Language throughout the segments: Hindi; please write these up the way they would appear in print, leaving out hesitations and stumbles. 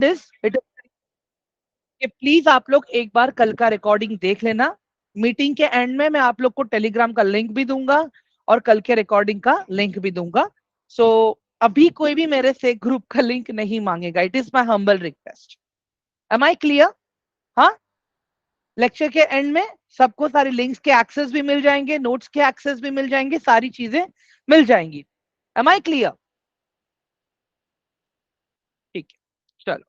दिस इट कि प्लीज आप लोग एक बार कल का रिकॉर्डिंग देख लेना। मीटिंग के एंड में मैं आप लोग को टेलीग्राम का लिंक भी दूंगा और कल के रिकॉर्डिंग का लिंक भी दूंगा। सो अभी कोई भी मेरे से ग्रुप का लिंक नहीं मांगेगा। It is my humble request. Am I clear? हाँ, लेक्चर के एंड में सबको सारी लिंक्स के एक्सेस भी मिल जाएंगे, नोट्स के एक्सेस भी मिल जाएंगे, सारी चीजें मिल जाएंगी। Am I clear? ठीक है, चलो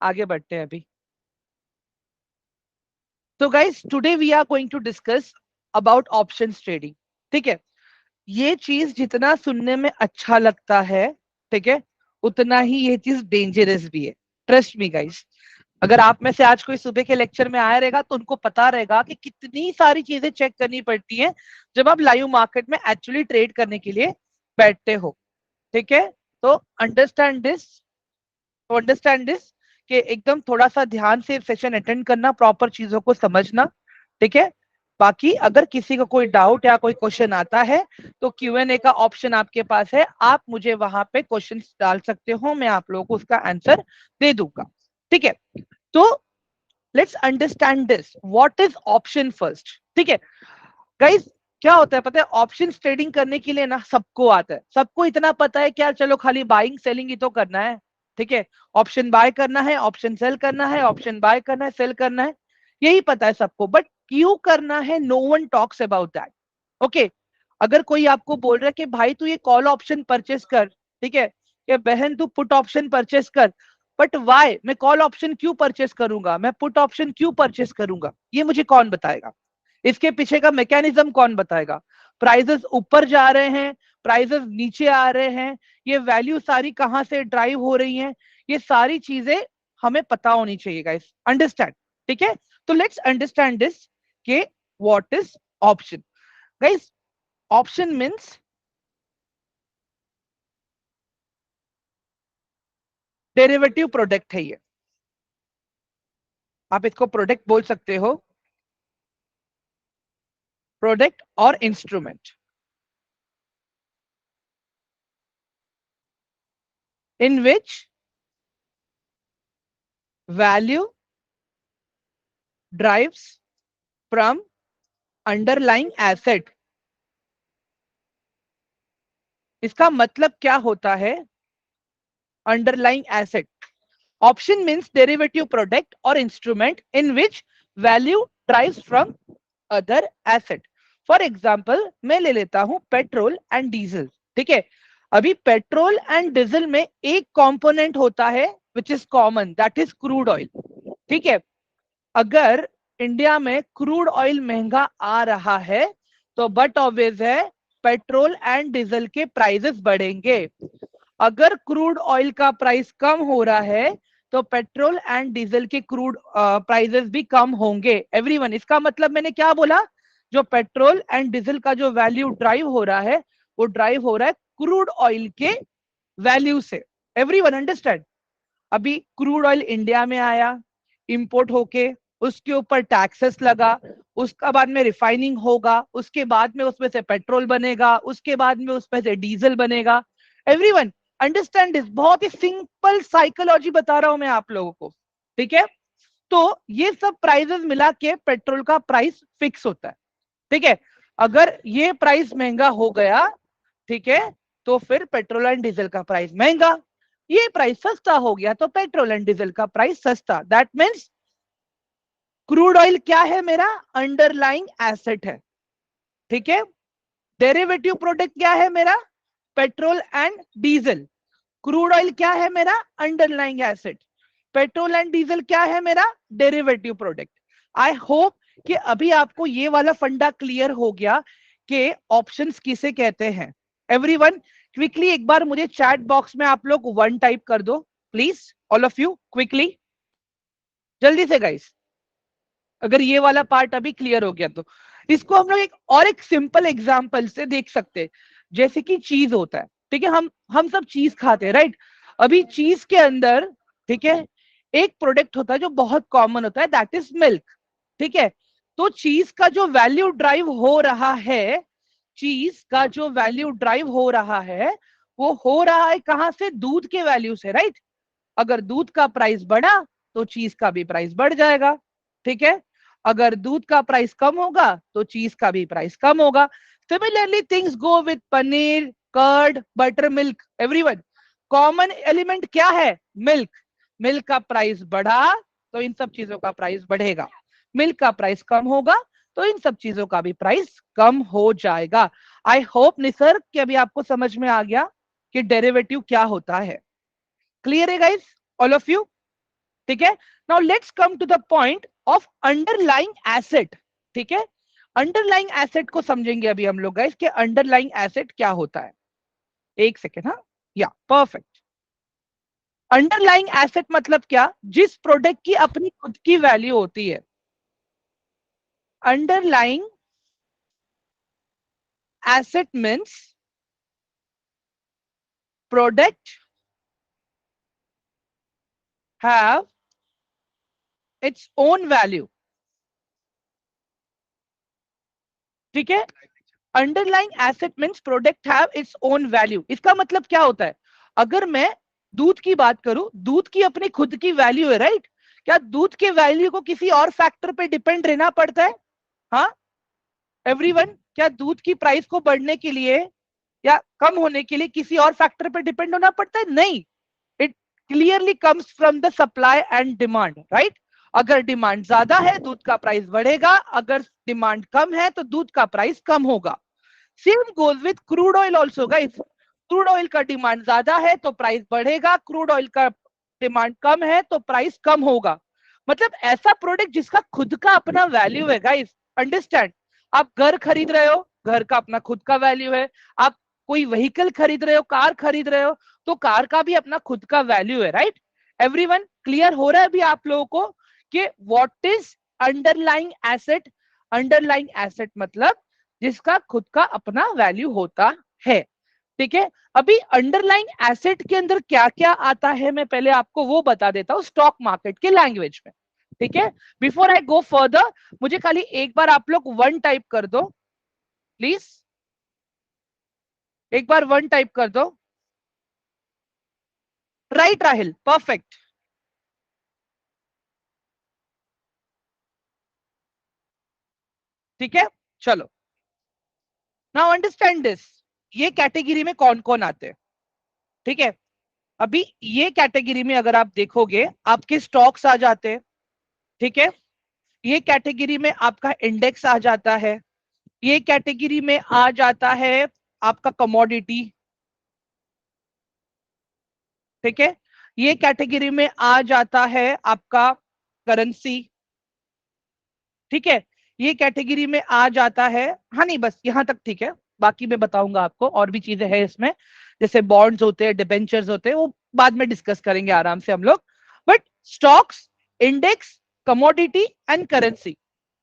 आगे बढ़ते हैं अभी। तो guys today we are going to discuss about options trading. ठीक है, ये चीज जितना सुनने में अच्छा लगता है, ठीक है, उतना ही ये चीज डेंजरस भी है। ट्रस्ट मी गाइस, अगर आप में से आज कोई सुबह के लेक्चर में आया रहेगा तो उनको पता रहेगा कि कितनी सारी चीजें चेक करनी पड़ती हैं जब आप लाइव मार्केट में एक्चुअली ट्रेड करने के लिए बैठते हो। ठीक है, तो अंडरस्टैंड दिस कि एकदम थोड़ा सा ध्यान से सेशन अटेंड करना, प्रॉपर चीजों को समझना। ठीक है, बाकी अगर किसी को कोई डाउट या कोई क्वेश्चन आता है तो Q&A का ऑप्शन आपके पास है, आप मुझे वहां पे क्वेश्चन डाल सकते हो, मैं आप लोगों को उसका आंसर दे दूंगा। ठीक है, तो let's understand this what is option first. ठीक है गाइस, क्या होता है पता है? ऑप्शन ट्रेडिंग करने के लिए ना सबको आता है, सबको इतना पता है क्या, चलो खाली बाइंग सेलिंग ही तो करना है। ठीक है, ऑप्शन बाय करना है, ऑप्शन सेल करना है, ऑप्शन बाय करना है, सेल करना है, यही पता है सबको। बट क्यों करना है, no one talks about that. Okay, अगर कोई आपको बोल रहा है कि भाई तू ये कॉल ऑप्शन परचेस कर, ठीक है, कि बहन तू पुट ऑप्शन परचेस कर, बट वाई मैं कॉल ऑप्शन क्यों परचेस करूंगा, मैं पुट ऑप्शन क्यों परचेस करूंगा, ये मुझे कौन बताएगा? इसके पीछे का मैकेनिज्म कौन बताएगा? प्राइजेस ऊपर जा रहे हैं, प्राइजेस नीचे आ रहे हैं, ये वैल्यू सारी कहां से ड्राइव हो रही हैं, ये सारी चीजें हमें पता होनी चाहिए गाइस। अंडरस्टैंड? ठीक है, तो लेट्स अंडरस्टैंड दिस के what is option. Guys, option means derivative product है ये। आप इसको प्रोडक्ट बोल सकते हो, प्रोडक्ट और instrument, in which value drives from underlying asset। इसका मतलब क्या होता है underlying asset? Option means derivative product और instrument in which value drives from other asset. For example मैं ले लेता हूं पेट्रोल एंड डीजल। ठीक है, अभी पेट्रोल एंड डीजल में एक कंपोनेंट होता है which is common, that is crude oil. ठीक है, अगर इंडिया में क्रूड ऑयल महंगा आ रहा है तो बट ऑब्वियस है पेट्रोल एंड डीजल के प्राइसेस बढ़ेंगे। अगर क्रूड ऑयल का प्राइस कम हो रहा है तो पेट्रोल एंड डीजल के क्रूड प्राइसेस भी कम होंगे। एवरीवन, इसका मतलब मैंने क्या बोला? जो पेट्रोल एंड डीजल का जो वैल्यू ड्राइव हो रहा है वो ड्राइव हो रहा है क्रूड ऑयल के वैल्यू से। Everyone understand? अभी क्रूड ऑयल इंडिया में आया, इंपोर्ट होके, उसके ऊपर टैक्सेस लगा, उसका बाद में रिफाइनिंग होगा, उसके बाद में उसमें से पेट्रोल बनेगा, उसके बाद में उसमें से डीजल बनेगा। Everyone understand this? बहुत ही सिंपल साइकोलॉजी बता रहा हूं मैं आप लोगों को। ठीक है, तो ये सब प्राइसेस मिला के पेट्रोल का प्राइस फिक्स होता है। ठीक है, अगर ये प्राइस महंगा हो गया, ठीक है, तो फिर पेट्रोल एंड डीजल का प्राइस महंगा, ये प्राइस सस्ता हो गया तो पेट्रोल एंड डीजल का प्राइस सस्ता। दैट मीन्स क्रूड ऑयल क्या है? मेरा अंडरलाइंग एसेट है। ठीक है, डेरिवेटिव प्रोडक्ट क्या है? मेरा petrol and diesel. Crude oil क्या है? मेरा underlying asset. Petrol and diesel क्या है? मेरा डेरिवेटिव प्रोडक्ट। आई होप कि अभी आपको ये वाला फंडा क्लियर हो गया कि ऑप्शंस किसे कहते हैं। एवरीवन क्विकली एक बार मुझे चैट बॉक्स में आप लोग 1 टाइप कर दो please, all of you quickly, जल्दी से गाइस, अगर ये वाला पार्ट अभी क्लियर हो गया तो। इसको हम लोग एक सिंपल एग्जांपल से देख सकते हैं। जैसे कि चीज होता है, ठीक है, हम सब चीज खाते हैं, राइट? अभी चीज के अंदर, ठीक है, एक प्रोडक्ट होता है जो बहुत कॉमन होता है, दैट इज मिल्क। ठीक है, तो चीज का जो वैल्यू ड्राइव हो रहा है, चीज का जो वैल्यू ड्राइव हो रहा है वो हो रहा है कहां से? दूध के वैल्यू से, राइट? अगर दूध का प्राइस बढ़ा तो चीज का भी प्राइस बढ़ जाएगा, ठीक है। अगर दूध का प्राइस कम होगा तो चीज का भी प्राइस कम होगा। Similarly things go with paneer, curd, buttermilk, everyone. Common element क्या है? मिल्क। मिल्क का प्राइस बढ़ा तो इन सब चीजों का प्राइस बढ़ेगा, मिल्क का प्राइस कम होगा तो इन सब चीजों का भी प्राइस कम हो जाएगा। आई होप निसर्ग कि अभी आपको समझ में आ गया कि डेरिवेटिव क्या होता है। क्लियर है गाइस, ऑल ऑफ यू? ठीक है। Now let's come to the point of underlying asset. ठीक है, अंडरलाइंग एसेट को समझेंगे अभी हम लोग गाइस कि अंडरलाइंग एसेट क्या होता है। एक सेकेंड, हाँ, या परफेक्ट। अंडरलाइंग एसेट मतलब क्या? जिस प्रोडक्ट की अपनी खुद की वैल्यू होती है। Underlying asset means product have its own value. ठीक है, underlying asset means product have its own value. इसका मतलब क्या होता है? अगर मैं दूध की बात करूं, दूध की अपनी खुद की वैल्यू है, राइट? क्या दूध के वैल्यू को किसी और फैक्टर पे डिपेंड रहना पड़ता है? हाँ एवरीवन, क्या दूध की प्राइस को बढ़ने के लिए या कम होने के लिए किसी और फैक्टर पे डिपेंड होना पड़ता है? नहीं। It clearly comes from the supply and demand, right? अगर डिमांड ज्यादा है दूध का प्राइस बढ़ेगा, अगर डिमांड कम है तो दूध का प्राइस कम होगा। Same goes with crude oil also guys. Crude oil का डिमांड ज्यादा है तो प्राइस बढ़ेगा, क्रूड ऑयल का डिमांड कम है तो प्राइस कम होगा। मतलब ऐसा प्रोडक्ट जिसका खुद का अपना वैल्यू है गाइस, अंडरस्टैंड? आप घर खरीद रहे हो, घर का अपना खुद का वैल्यू है। आप कोई व्हीकल खरीद रहे हो, कार खरीद रहे हो, तो कार का भी अपना खुद का वैल्यू है, राइट? एवरीवन क्लियर हो रहा है अभी आप लोगों को कि what is underlying asset? Underlying asset मतलब जिसका खुद का अपना वैल्यू होता है। ठीक है, अभी अंडरलाइंग एसेट के अंदर क्या क्या आता है मैं पहले आपको वो बता देता हूं स्टॉक मार्केट के लैंग्वेज में। ठीक है, बिफोर आई गो फर्दर, मुझे खाली एक बार आप लोग वन टाइप कर दो प्लीज। एक बार वन टाइप कर दो। Right Rahil, perfect. ठीक है, चलो नाउ अंडरस्टैंड दिस। ये कैटेगरी में कौन कौन आते हैं? ठीक है, अभी ये कैटेगरी में अगर आप देखोगे आपके स्टॉक्स आ जाते हैं। ठीक है, ये कैटेगरी में आपका इंडेक्स आ जाता है। ये कैटेगरी में आ जाता है आपका कमोडिटी। ठीक है, ये कैटेगरी में आ जाता है आपका करेंसी। ठीक है, ये कैटेगरी में आ जाता है, हाँ नहीं बस यहां तक ठीक है, बाकी मैं बताऊंगा आपको और भी चीजें हैं इसमें, जैसे बॉन्ड्स होते हैं, डिबेंचर्स होते हैं, वो बाद में डिस्कस करेंगे आराम से हम लोग। But stocks, index, commodity and currency,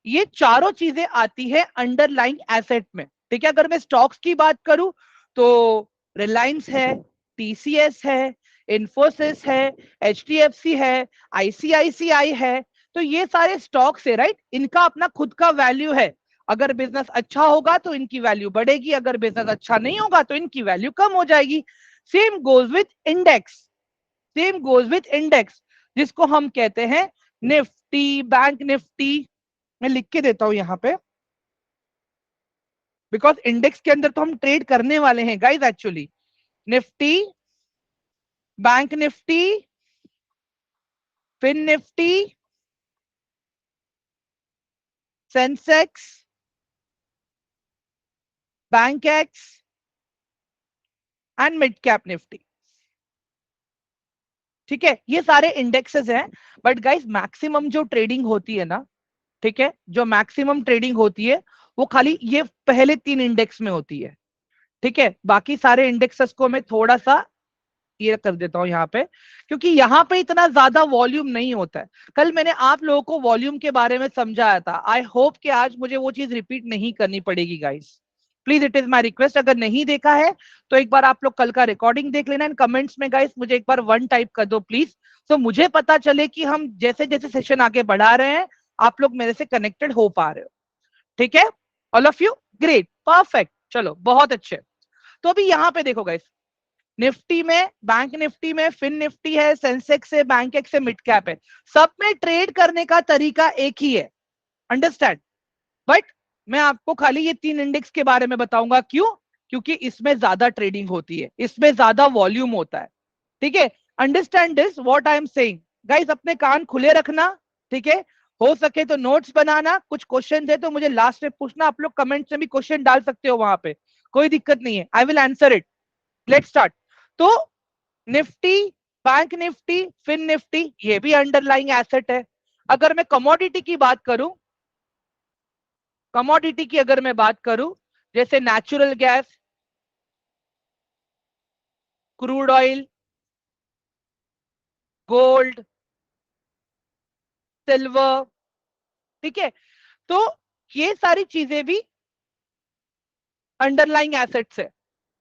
ये चारों चीजें आती है अंडरलाइंग एसेट में। ठीक है, अगर मैं स्टॉक्स की बात करूं तो रिलायंस है, टीसीएस है, इन्फोसिस है, एचडीएफसी है, आईसीआईसीआई है। तो ये सारे स्टॉक्स है, राइट? इनका अपना खुद का वैल्यू है। अगर बिजनेस अच्छा होगा तो इनकी वैल्यू बढ़ेगी, अगर बिजनेस अच्छा नहीं होगा तो इनकी वैल्यू कम हो जाएगी। Same goes with index. Same goes with index, जिसको हम कहते हैं निफ्टी, बैंक निफ्टी। मैं लिख के देता हूं यहां पे, बिकॉज इंडेक्स के अंदर तो हम ट्रेड करने वाले हैं guys actually. Nifty, bank Nifty, fin Nifty, Sensex, Bankex and mid cap Nifty. ठीक है, ये सारे इंडेक्सेस हैं। बट गाइस मैक्सिमम जो ट्रेडिंग होती है ना, ठीक है, जो मैक्सिमम ट्रेडिंग होती है वो खाली ये पहले तीन इंडेक्स में होती है। ठीक है, बाकी सारे इंडेक्सेस को मैं थोड़ा सा ये कर देता हूं यहाँ पे, क्योंकि यहाँ पे इतना ज्यादा वॉल्यूम नहीं होता है। कल मैंने आप लोगों को वॉल्यूम के बारे में समझाया था। आई होप कि आज मुझे वो चीज रिपीट नहीं करनी पड़ेगी guys. Please it is my request, अगर नहीं देखा है तो एक बार आप लोग कल का रिकॉर्डिंग देख लेना एंड कमेंट्स में गाइस मुझे एक बार वन टाइप कर दो प्लीज, तो मुझे पता चले कि हम जैसे जैसे सेशन आगे बढ़ा रहे हैं आप लोग मेरे से कनेक्टेड हो पा रहे हो। ठीक है, all of you, great, perfect, चलो बहुत अच्छे। तो अभी यहाँ पे देखो गाइस, निफ्टी में, बैंक निफ्टी में, फिन निफ्टी है, सेंसेक्स है, बैंक एक्स है, मिड कैप है, सब में ट्रेड करने का तरीका एक ही है, अंडरस्टैंड। बट मैं आपको खाली ये 3 इंडेक्स के बारे में बताऊंगा, क्यों? क्योंकि इसमें ज्यादा ट्रेडिंग होती है, इसमें ज्यादा वॉल्यूम होता है, ठीक है। Understand this what I am saying guys, अपने कान खुले रखना, ठीक है। हो सके तो नोट्स बनाना, कुछ क्वेश्चन है तो मुझे लास्ट में पूछना, आप लोग कमेंट्स में भी क्वेश्चन डाल सकते हो वहां पे, कोई दिक्कत नहीं है, I will answer it. Let's start. तो Nifty, bank Nifty, fin Nifty, ये भी अंडरलाइंग एसेट है। अगर मैं कमोडिटी की बात करूं, कमोडिटी की अगर मैं बात करूं, जैसे natural gas, crude oil, gold, silver, ठीक है, तो ये सारी चीजें भी अंडरलाइंग एसेट्स है,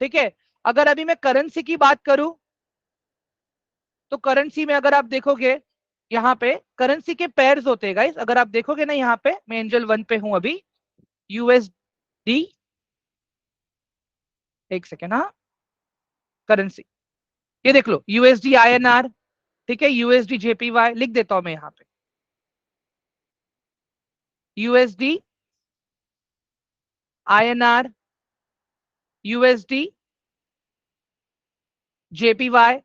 ठीक है। अगर अभी मैं करेंसी की बात करूं, तो करेंसी में अगर आप देखोगे, यहाँ पे करेंसी के पेयर्स होते हैं गाइस, अगर आप देखोगे ना, यहाँ पे मैं एंजल 1 पे हूं अभी, यूएसडी, एक सेकेंड, हाँ, करेंसी, ये देख लो, यूएसडी आईएनआर, ठीक है, यूएसडी जेपीवाई, लिख देता हूं मैं यहाँ पे, USD INR, USD JPY,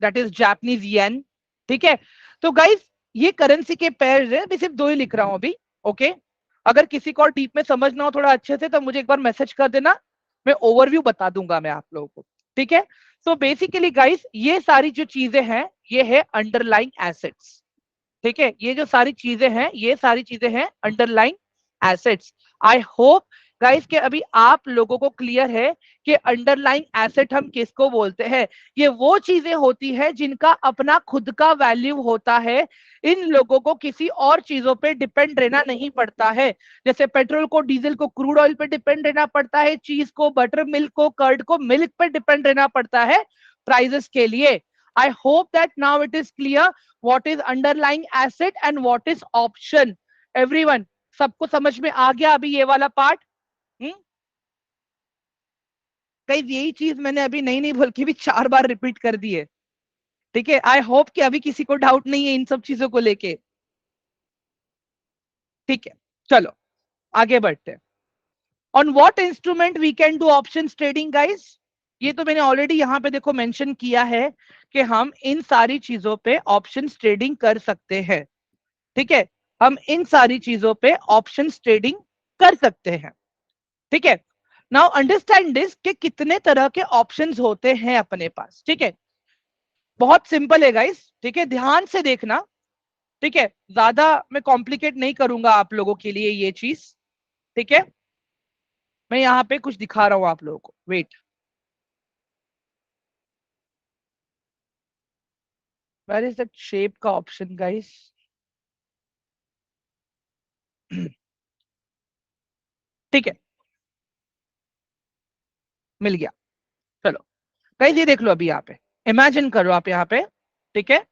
that is Japanese yen, ठीक है। तो गाइस ये करेंसी के पेयर्स है, मैं सिर्फ 2 ही लिख रहा हूं अभी, ओके। अगर किसी को और डीप में समझना हो थोड़ा अच्छे से, तो मुझे एक बार मैसेज कर देना, मैं ओवरव्यू बता दूंगा मैं आप लोगों को, ठीक है। तो बेसिकली गाइस ये सारी जो चीजें हैं, ये है अंडरलाइंग एसेट्स, ठीक है। ये जो सारी चीजें हैं, ये सारी चीजें हैं underlying assets. I hope guys कि अभी आप लोगों को क्लियर है कि अंडरलाइंग एसेट हम किसको बोलते हैं। ये वो चीजें होती है जिनका अपना खुद का वैल्यू होता है, इन लोगों को किसी और चीजों पे डिपेंड रहना नहीं पड़ता है। जैसे पेट्रोल को, डीजल को क्रूड ऑयल पे डिपेंड रहना पड़ता है, चीज को, बटर मिल्क को, कर्ड को मिल्क पे डिपेंड रहना पड़ता है प्राइजेस के लिए। I hope that now it is clear what is underlying asset and what is option, everyone, सबको समझ में आ गया अभी ये वाला पार्ट? कई यही चीज मैंने अभी नहीं नहीं बल्कि भी 4 बार रिपीट कर दी है, ठीक है। आई होप कि अभी किसी को डाउट नहीं है इन सब चीजों को लेके, ठीक है। चलो आगे बढ़ते हैं। On what instrument we can do option trading guys, ये तो मैंने ऑलरेडी यहाँ पे देखो मेंशन किया है कि हम इन सारी चीजों पे ऑप्शन ट्रेडिंग कर सकते हैं, ठीक है। हम इन सारी चीजों पे ऑप्शन ट्रेडिंग कर सकते हैं, ठीक है। नाउ अंडरस्टैंड दिस कि कितने तरह के ऑप्शंस होते हैं अपने पास, ठीक है। बहुत सिंपल है गाइस, ठीक है, ध्यान से देखना, ठीक है। ज्यादा मैं कॉम्प्लिकेट नहीं करूंगा आप लोगों के लिए ये चीज, ठीक है। मैं यहाँ पे कुछ दिखा रहा हूं आप लोगों को, wait, where is that shape का ऑप्शन गाइस, ठीक है, मिल गया। चलो गाइस ये देख लो अभी यहाँ पे, इमेजिन करो आप यहाँ पे, ठीक है।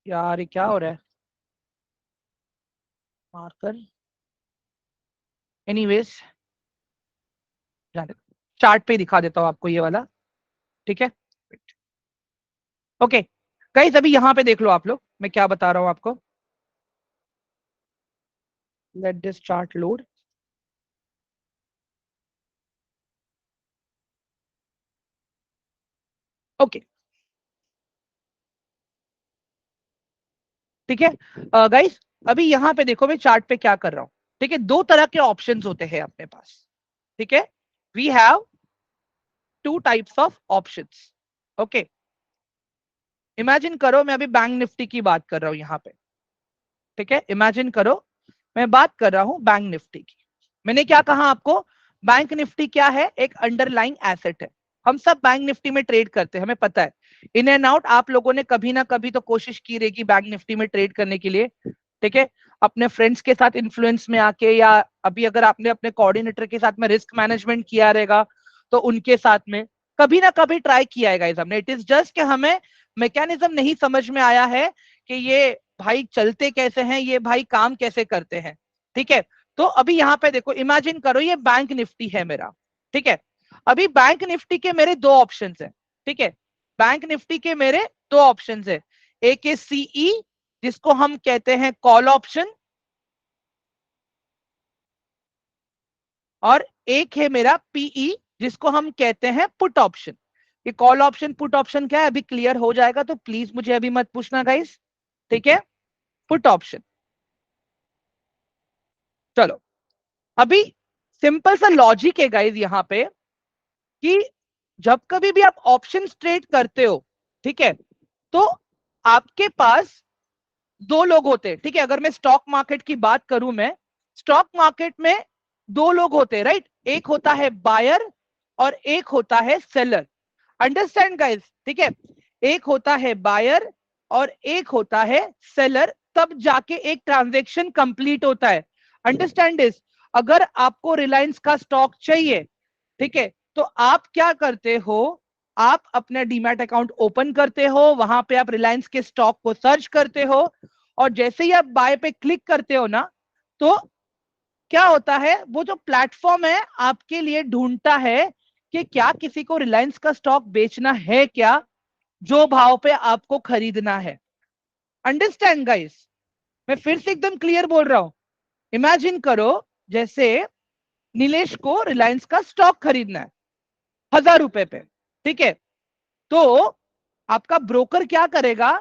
यार ये क्या हो रहा है, मार्कर, एनीवेज, जाने, चार्ट पे दिखा देता हूं आपको ये वाला, ठीक है। ओके गाइस अभी यहाँ पे देख लो आप लोग, मैं क्या बता रहा हूँ आपको, let this chart load, okay, ठीक है। गाइस अभी यहाँ पे देखो मैं चार्ट पे क्या कर रहा हूँ, ठीक है। 2 तरह के ऑप्शंस होते हैं अपने पास, ठीक है। We have 2 types of options, okay. Imagine करो मैं अभी बैंक निफ्टी की बात कर रहा हूँ यहाँ पे, ठीक है। इमेजिन करो मैं बात कर रहा हूँ बैंक निफ्टी की, मैंने क्या कहा आपको, बैंक निफ्टी क्या है, एक अंडरलाइंग एसेट है। हम सब बैंक निफ्टी में ट्रेड करते हैं, हमें पता है, इन एंड आउट आप लोगों ने कभी ना कभी तो कोशिश की रहेगी बैंक निफ्टी में ट्रेड करने के लिए, ठीक है। अपने फ्रेंड्स के साथ इन्फ्लुएंस में आके, या अभी अगर आपने अपने कोऑर्डिनेटर के साथ में रिस्क मैनेजमेंट किया रहेगा तो उनके साथ में कभी ना कभी ट्राई किया है गाइस हमने। इट इज जस्ट कि हमें मैकेनिज्म नहीं समझ में आया है कि ये भाई चलते कैसे हैं, ये भाई काम कैसे करते हैं, ठीक है। तो अभी यहाँ पे देखो, इमेजिन करो ये बैंक निफ्टी है मेरा, ठीक है। अभी बैंक निफ्टी के मेरे दो ऑप्शंस है, ठीक है। बैंक निफ्टी के मेरे दो ऑप्शंस है, एक है सीई जिसको हम कहते हैं कॉल ऑप्शन, और एक है मेरा पीई जिसको हम कहते हैं पुट ऑप्शन। ये कॉल ऑप्शन पुट ऑप्शन क्या है अभी क्लियर हो जाएगा, तो प्लीज मुझे अभी मत पूछना गाइस, ठीक है। पुट ऑप्शन, चलो। अभी सिंपल सा लॉजिक है गाइस यहाँ पे कि जब कभी भी आप ऑप्शन ट्रेड करते हो, ठीक है, तो आपके पास दो लोग होते हैं, ठीक है। अगर मैं स्टॉक मार्केट की बात करूं, मैं स्टॉक मार्केट में दो लोग होते हैं, राइट। एक होता है बायर और एक होता है सेलर। अंडरस्टैंड गाइस, ठीक है। एक होता है बायर और एक होता है सेलर, तब जाके एक ट्रांजेक्शन कंप्लीट होता है। Understand this. अगर आपको रिलायंस का स्टॉक चाहिए, ठीक है, तो आप क्या करते हो, आप अपना डीमैट अकाउंट ओपन करते हो, वहां पे आप रिलायंस के स्टॉक को सर्च करते हो, और जैसे ही आप बाय पे क्लिक करते हो ना, तो क्या होता है, वो जो प्लेटफॉर्म है आपके लिए ढूंढता है कि क्या किसी को रिलायंस का स्टॉक बेचना है क्या, जो भाव पे आपको खरीदना है। अंडरस्टैंड गाइस, मैं फिर से एकदम क्लियर बोल रहा हूं। इमेजिन करो, जैसे नीलेश को रिलायंस का स्टॉक खरीदना है 1000 रुपए पे, ठीक है। तो आपका ब्रोकर क्या करेगा,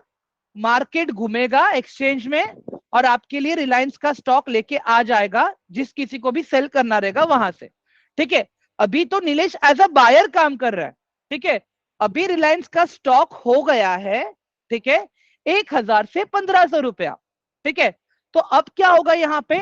मार्केट घूमेगा एक्सचेंज में, और आपके लिए रिलायंस का स्टॉक लेके आ जाएगा, जिस किसी को भी सेल करना रहेगा वहां से, ठीक है। अभी तो नीलेश एज अ बायर काम कर रहा है, ठीक है। अभी रिलायंस का स्टॉक हो गया है, ठीक है, 1000 से 1500 रुपया, ठीक है। तो अब क्या होगा यहाँ पे,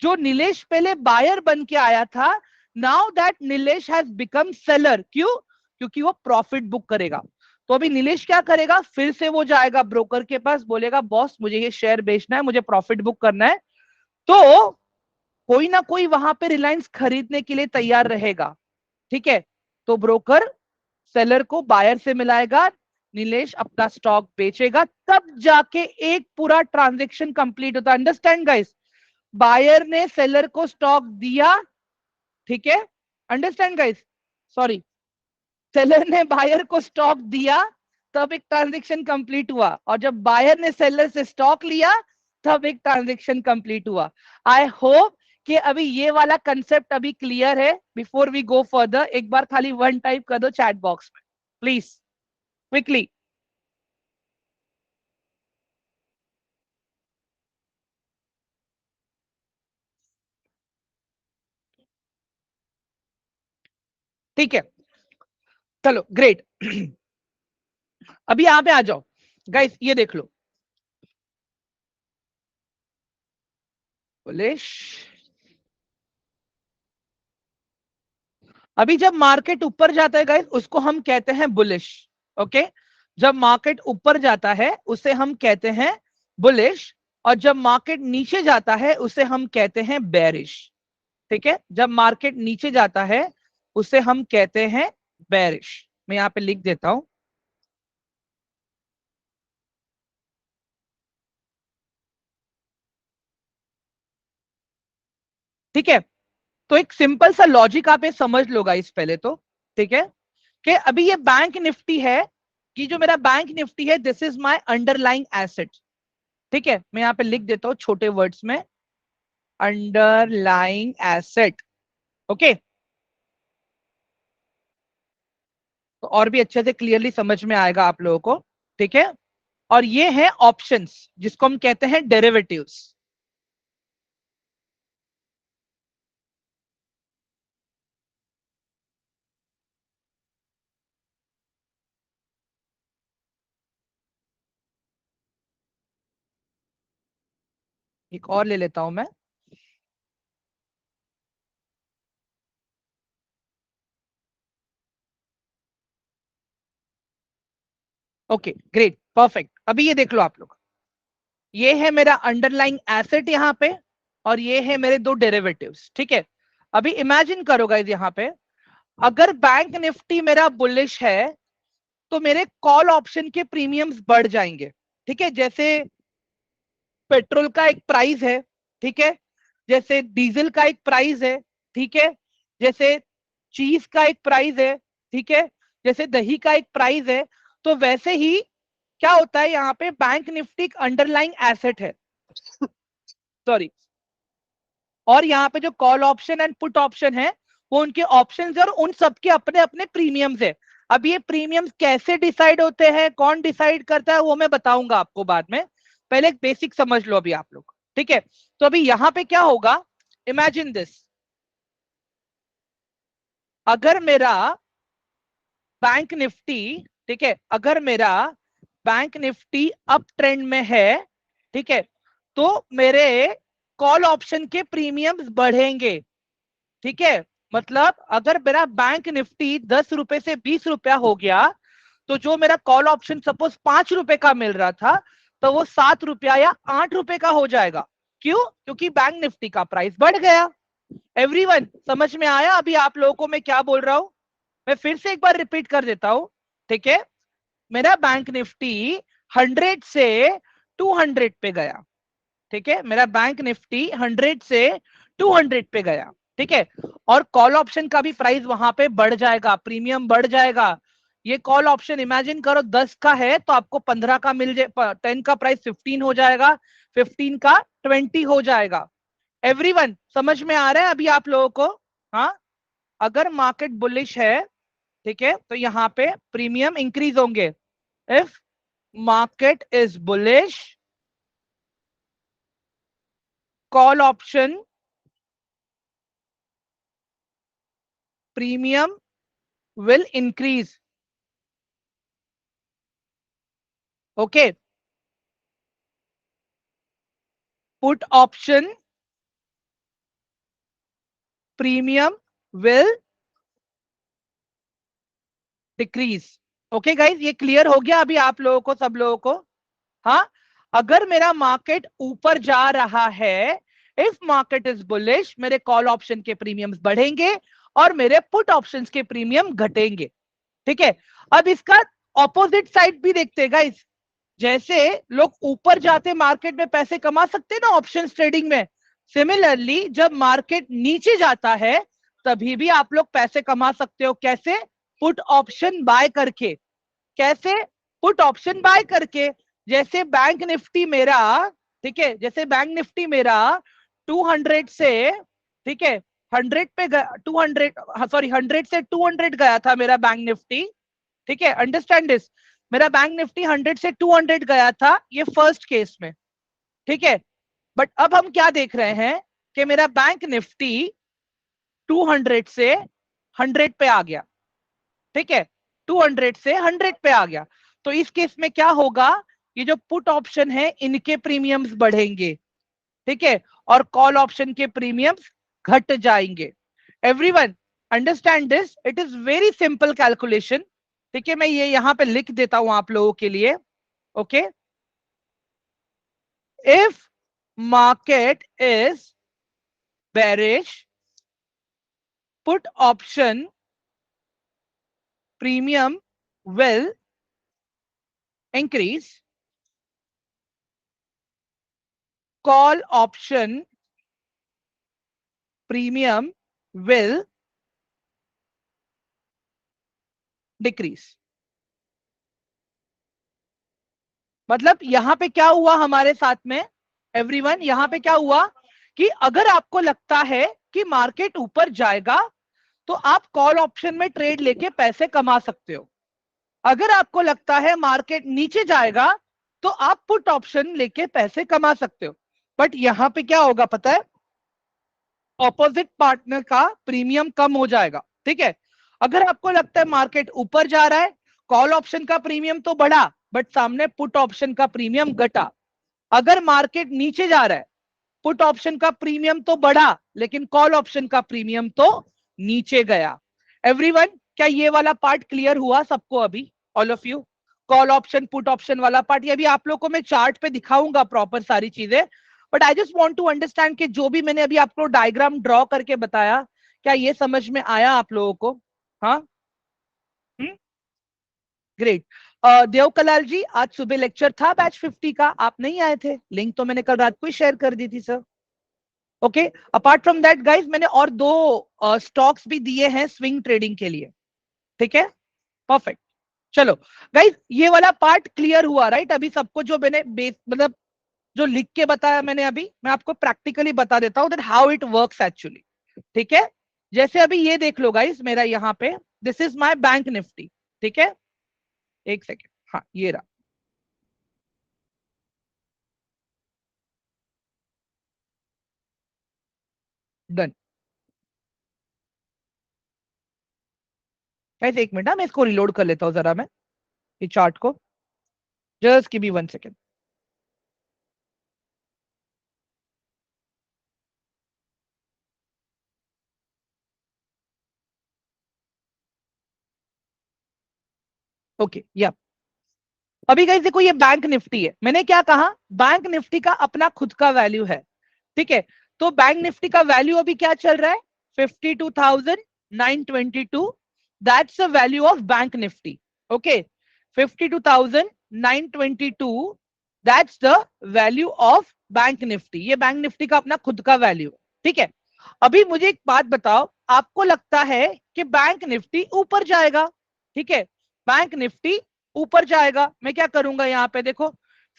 जो नीलेश पहले बायर बन के आया था, now that Nilesh has become seller. क्यों? क्योंकि वो प्रॉफिट बुक करेगा। तो अभी नीलेश क्या करेगा, फिर से वो जाएगा ब्रोकर के पास, बोलेगा बॉस मुझे ये शेयर बेचना है, मुझे प्रॉफिट बुक करना है। तो कोई ना कोई वहां पे रिलायंस खरीदने के लिए तैयार रहेगा, ठीक है। तो ब्रोकर सेलर को बायर से मिलाएगा, नीलेश अपना स्टॉक बेचेगा, तब जाके एक पूरा ट्रांजेक्शन कंप्लीट होता है। अंडरस्टैंड गाइस, बायर ने सेलर को स्टॉक दिया, ठीक है। अंडरस्टैंड गाइस, सॉरी, सेलर ने बायर को स्टॉक दिया, तब एक ट्रांजेक्शन कंप्लीट हुआ, और जब बायर ने सेलर से स्टॉक लिया, तब एक ट्रांजेक्शन कंप्लीट हुआ। आई होप कि अभी ये वाला कंसेप्ट अभी क्लियर है। बिफोर वी गो फर्दर, एक बार खाली वन टाइप कर दो चैट बॉक्स में प्लीज, क्विकली। ठीक है, चलो ग्रेट। अभी यहां पे आ जाओ गाइस, ये देख लो, बुलिश। अभी जब मार्केट ऊपर जाता है गाइस, उसको हम कहते हैं बुलिश, ओके। जब मार्केट ऊपर जाता है उसे हम कहते हैं बुलिश, और जब मार्केट नीचे जाता है उसे हम कहते हैं बेरिश, ठीक है। जब मार्केट नीचे जाता है उसे हम कहते हैं बेरिश। मैं यहां पे लिख देता हूं, ठीक है। तो एक सिंपल सा लॉजिक आप ये समझ लो गाइस पहले तो, ठीक है, कि अभी ये बैंक निफ्टी है, कि जो मेरा बैंक निफ्टी है, this is my underlying asset, ठीक है। मैं यहां पे लिख देता हूं छोटे वर्ड्स में, अंडरलाइंग एसेट, ओके। तो और भी अच्छे से क्लियरली समझ में आएगा आप लोगों को, ठीक है। और ये है ऑप्शंस जिसको हम कहते हैं डेरिवेटिव्स। एक और ले लेता हूं मैं, ओके ग्रेट परफेक्ट। अभी ये देख लो आप लोग, ये है मेरा अंडरलाइंग एसेट यहाँ पे, और ये है मेरे दो डेरिवेटिव्स, ठीक है। अभी इमेजिन करो गाइस यहाँ पे, अगर बैंक निफ्टी मेरा बुलिश है, तो मेरे कॉल ऑप्शन के प्रीमियम्स बढ़ जाएंगे, ठीक है। जैसे पेट्रोल का एक प्राइस है, ठीक है, जैसे डीजल का एक प्राइस है, ठीक है, जैसे चीज का एक प्राइस है, ठीक है, जैसे दही का एक प्राइस है, तो वैसे ही क्या होता है यहाँ पे बैंक निफ्टी एक अंडरलाइंग एसेट है, सॉरी, और यहाँ पे जो call option and put option है वो उनके ऑप्शन है और उन सबके अपने अपने प्रीमियम्स है। अब ये प्रीमियम्स कैसे डिसाइड होते हैं, कौन डिसाइड करता है, वो मैं बताऊंगा आपको बाद में, पहले एक बेसिक समझ लो अभी आप लोग, ठीक है। तो अभी यहाँ पे क्या होगा, इमेजिन दिस, अगर मेरा बैंक निफ्टी, ठीक है, अगर मेरा बैंक निफ्टी अप ट्रेंड में है, ठीक है, तो मेरे कॉल ऑप्शन के प्रीमियम्स बढ़ेंगे, ठीक है। मतलब अगर मेरा बैंक निफ्टी 10 रुपए से 20 रुपया हो गया, तो जो मेरा कॉल ऑप्शन सपोज 5 रुपए का मिल रहा था, तो वो 7 रुपया या 8 रुपए का हो जाएगा। क्यों? क्योंकि बैंक निफ्टी का प्राइस बढ़ गया। एवरीवन समझ में आया अभी आप लोगों को मैं क्या बोल रहा हूं? मैं फिर से एक बार रिपीट कर देता हूं, ठीक है। मेरा बैंक निफ्टी 100 से 200 पे गया, ठीक है, मेरा बैंक निफ्टी 100 से 200 पे गया, ठीक है, और कॉल ऑप्शन का भी प्राइस वहां पे बढ़ जाएगा, प्रीमियम बढ़ जाएगा। ये कॉल ऑप्शन इमेजिन करो 10 का है तो आपको 15 का मिल जाए, 10 का प्राइस 15 हो जाएगा, 15 का 20 हो जाएगा। एवरीवन समझ में आ रहा है अभी आप लोगों को? हाँ, अगर मार्केट बुलिश है, ठीक है, तो यहाँ पे प्रीमियम इंक्रीज होंगे। If market is bullish, call option premium will increase. Okay. Put option premium will decrease. Okay guys, ये क्लियर हो गया अभी आप लोगों को, सब लोगों को? हाँ, अगर मेरा मार्केट ऊपर जा रहा है, इफ मार्केट इज बुलिश, मेरे कॉल ऑप्शन के प्रीमियम्स बढ़ेंगे और मेरे पुट ऑप्शंस के प्रीमियम घटेंगे, ठीक है। अब इसका ऑपोजिट साइड भी देखते हैं गाइज, जैसे लोग ऊपर जाते मार्केट में पैसे कमा सकते हैं ना ऑप्शंस ट्रेडिंग में, सिमिलरली जब मार्केट नीचे जाता है तभी भी आप लोग पैसे कमा सकते हो। कैसे? पुट ऑप्शन बाय करके। कैसे? पुट ऑप्शन बाय करके। जैसे बैंक निफ्टी मेरा, ठीक है, जैसे बैंक निफ्टी मेरा 200 से, ठीक है, 100 पे 200, सॉरी 100 से 200 गया था मेरा बैंक निफ्टी, ठीक है, अंडरस्टैंड दिस। मेरा बैंक निफ्टी 100 से 200 गया था, ये फर्स्ट केस में, ठीक है। बट अब हम क्या देख रहे हैं कि मेरा बैंक निफ्टी 200 से 100 पे आ गया, ठीक है, 200 से 100 पे आ गया। तो इस केस में क्या होगा, ये जो पुट ऑप्शन है इनके प्रीमियम्स बढ़ेंगे, ठीक है, और कॉल ऑप्शन के प्रीमियम्स घट जाएंगे। Everyone understand this, it is very simple calculation, ठीक है। मैं ये यहां पे लिख देता हूं आप लोगों के लिए, okay. If market is bearish, put option premium will increase, call option premium will decrease। मतलब यहां पे क्या हुआ हमारे साथ में, एवरीवन, यहां पे क्या हुआ कि अगर आपको लगता है कि मार्केट ऊपर जाएगा तो आप कॉल ऑप्शन में ट्रेड लेके पैसे कमा सकते हो। अगर आपको लगता है मार्केट नीचे जाएगा तो आप पुट ऑप्शन लेके पैसे कमा सकते हो। बट यहां पे क्या होगा पता है, ऑपोजिट पार्टनर का प्रीमियम कम हो जाएगा, ठीक है। अगर आपको लगता है मार्केट ऊपर जा रहा है, कॉल ऑप्शन का प्रीमियम तो बढ़ा बट सामने पुट ऑप्शन का प्रीमियम घटा। अगर मार्केट नीचे जा रहा है, पुट ऑप्शन का प्रीमियम तो बढ़ा लेकिन कॉल ऑप्शन का प्रीमियम तो नीचे गया। एवरीवन क्या ये वाला पार्ट क्लियर हुआ सबको अभी, all of you? Call option put option वाला पार्ट, ये भी आप लोग को मैं चार्ट पे दिखाऊंगा प्रॉपर सारी चीजें, but I just want to understand कि जो भी मैंने अभी आपको डायग्राम ड्रॉ करके बताया, क्या ये समझ में आया आप लोगों को? हाँ, ग्रेट। देवकलाल जी, आज सुबह लेक्चर था बैच 50 का, आप नहीं आए थे, लिंक तो मैंने कल रात को ही शेयर कर दी थी sir. Okay, apart from that guys मैंने और दो स्टॉक्स भी दिए हैं स्विंग ट्रेडिंग के लिए, ठीक है, परफेक्ट। चलो गाइस, ये वाला पार्ट क्लियर हुआ राइट? अभी सबको जो मैंने बेस मतलब जो लिख के बताया मैंने, अभी मैं आपको प्रैक्टिकली बता देता हूं that how it works actually, ठीक है। जैसे अभी ये देख लो गाइस, मेरा यहाँ पे this is my bank Nifty, ठीक है, एक सेकेंड, हाँ ये रहा, डन। गाइस एक मिनट, मैं इसको रिलोड कर लेता हूँ जरा, मैं ये चार्ट को, just give me 1 second. Okay या अभी गाइस देखो, ये बैंक निफ्टी है, मैंने क्या कहा, बैंक निफ्टी का अपना खुद का वैल्यू है, ठीक है। तो बैंक निफ्टी का वैल्यू अभी क्या चल रहा है, 52,922, that's the value of bank Nifty, okay, 52,922, that's the value of bank Nifty, ये बैंक निफ्टी का अपना खुद का वैल्यू, ठीक है। अभी मुझे एक बात बताओ, आपको लगता है कि बैंक निफ्टी ऊपर जाएगा, ठीक है, बैंक निफ्टी ऊपर जाएगा, मैं क्या करूंगा यहाँ पे देखो,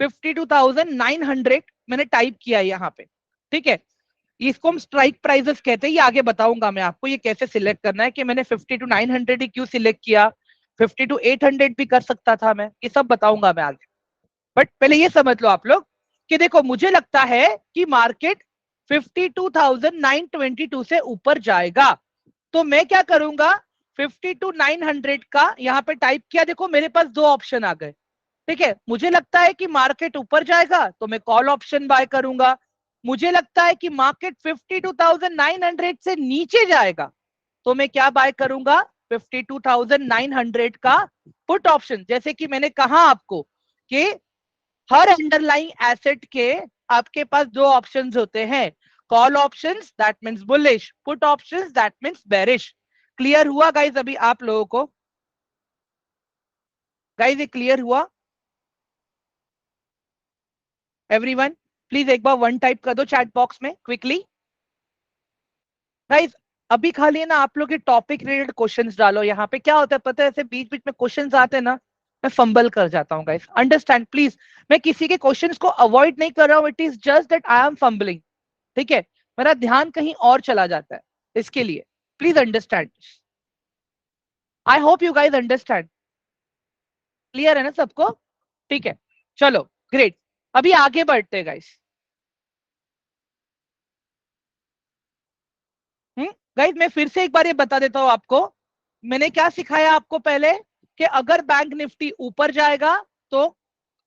52,900 मैंने टाइप किया यहाँ पे, ठीक है। इसको हम स्ट्राइक प्राइसेस कहते हैं, ये आगे बताऊंगा मैं आपको ये कैसे सिलेक्ट करना है, कि मैंने 52,900 ही क्यों सिलेक्ट किया, 52,800 भी कर सकता था मैं, ये सब बताऊंगा मैं आगे। बट पहले ये समझ लो आप लोग कि देखो, मुझे लगता है कि मार्केट 52,922 से ऊपर जाएगा, तो मैं क्या करूंगा, 52,900 का यहाँ पे टाइप किया, देखो मेरे पास दो ऑप्शन आ गए, ठीक है। मुझे लगता है कि मार्केट ऊपर जाएगा तो मैं कॉल ऑप्शन बाय करूंगा, मुझे लगता है कि मार्केट 52,900 से नीचे जाएगा तो मैं क्या बाय करूंगा, 52,900 का पुट ऑप्शन। जैसे कि मैंने कहा आपको कि हर अंडरलाइंग एसेट के आपके पास दो ऑप्शंस होते हैं, call options that means bullish, put options that means bearish. Clear हुआ गाइस अभी आप लोगों को? गाइस ये क्लियर हुआ एवरीवन? प्लीज एक बार वन टाइप कर दो चैट बॉक्स में क्विकली। गाइस अभी खाली है ना, आप लोग के टॉपिक रिलेटेड क्वेश्चंस डालो, यहाँ पे क्या होता है पता है, ऐसे बीच बीच में क्वेश्चंस आते हैं ना, मैं फंबल कर जाता हूँ गाइस, अंडरस्टैंड प्लीज। मैं किसी के क्वेश्चंस को अवॉइड नहीं कर रहा हूँ, it is just that I am fumbling, ठीक है, मेरा ध्यान कहीं और चला जाता है, इसके लिए please understand. I hope you guys understand, clear है ना सबको? ठीक है, चलो ग्रेट, अभी आगे बढ़ते हैं गाइस। गाइस मैं फिर से एक बार ये बता देता हूं आपको, मैंने क्या सिखाया आपको पहले, कि अगर बैंक निफ्टी ऊपर जाएगा तो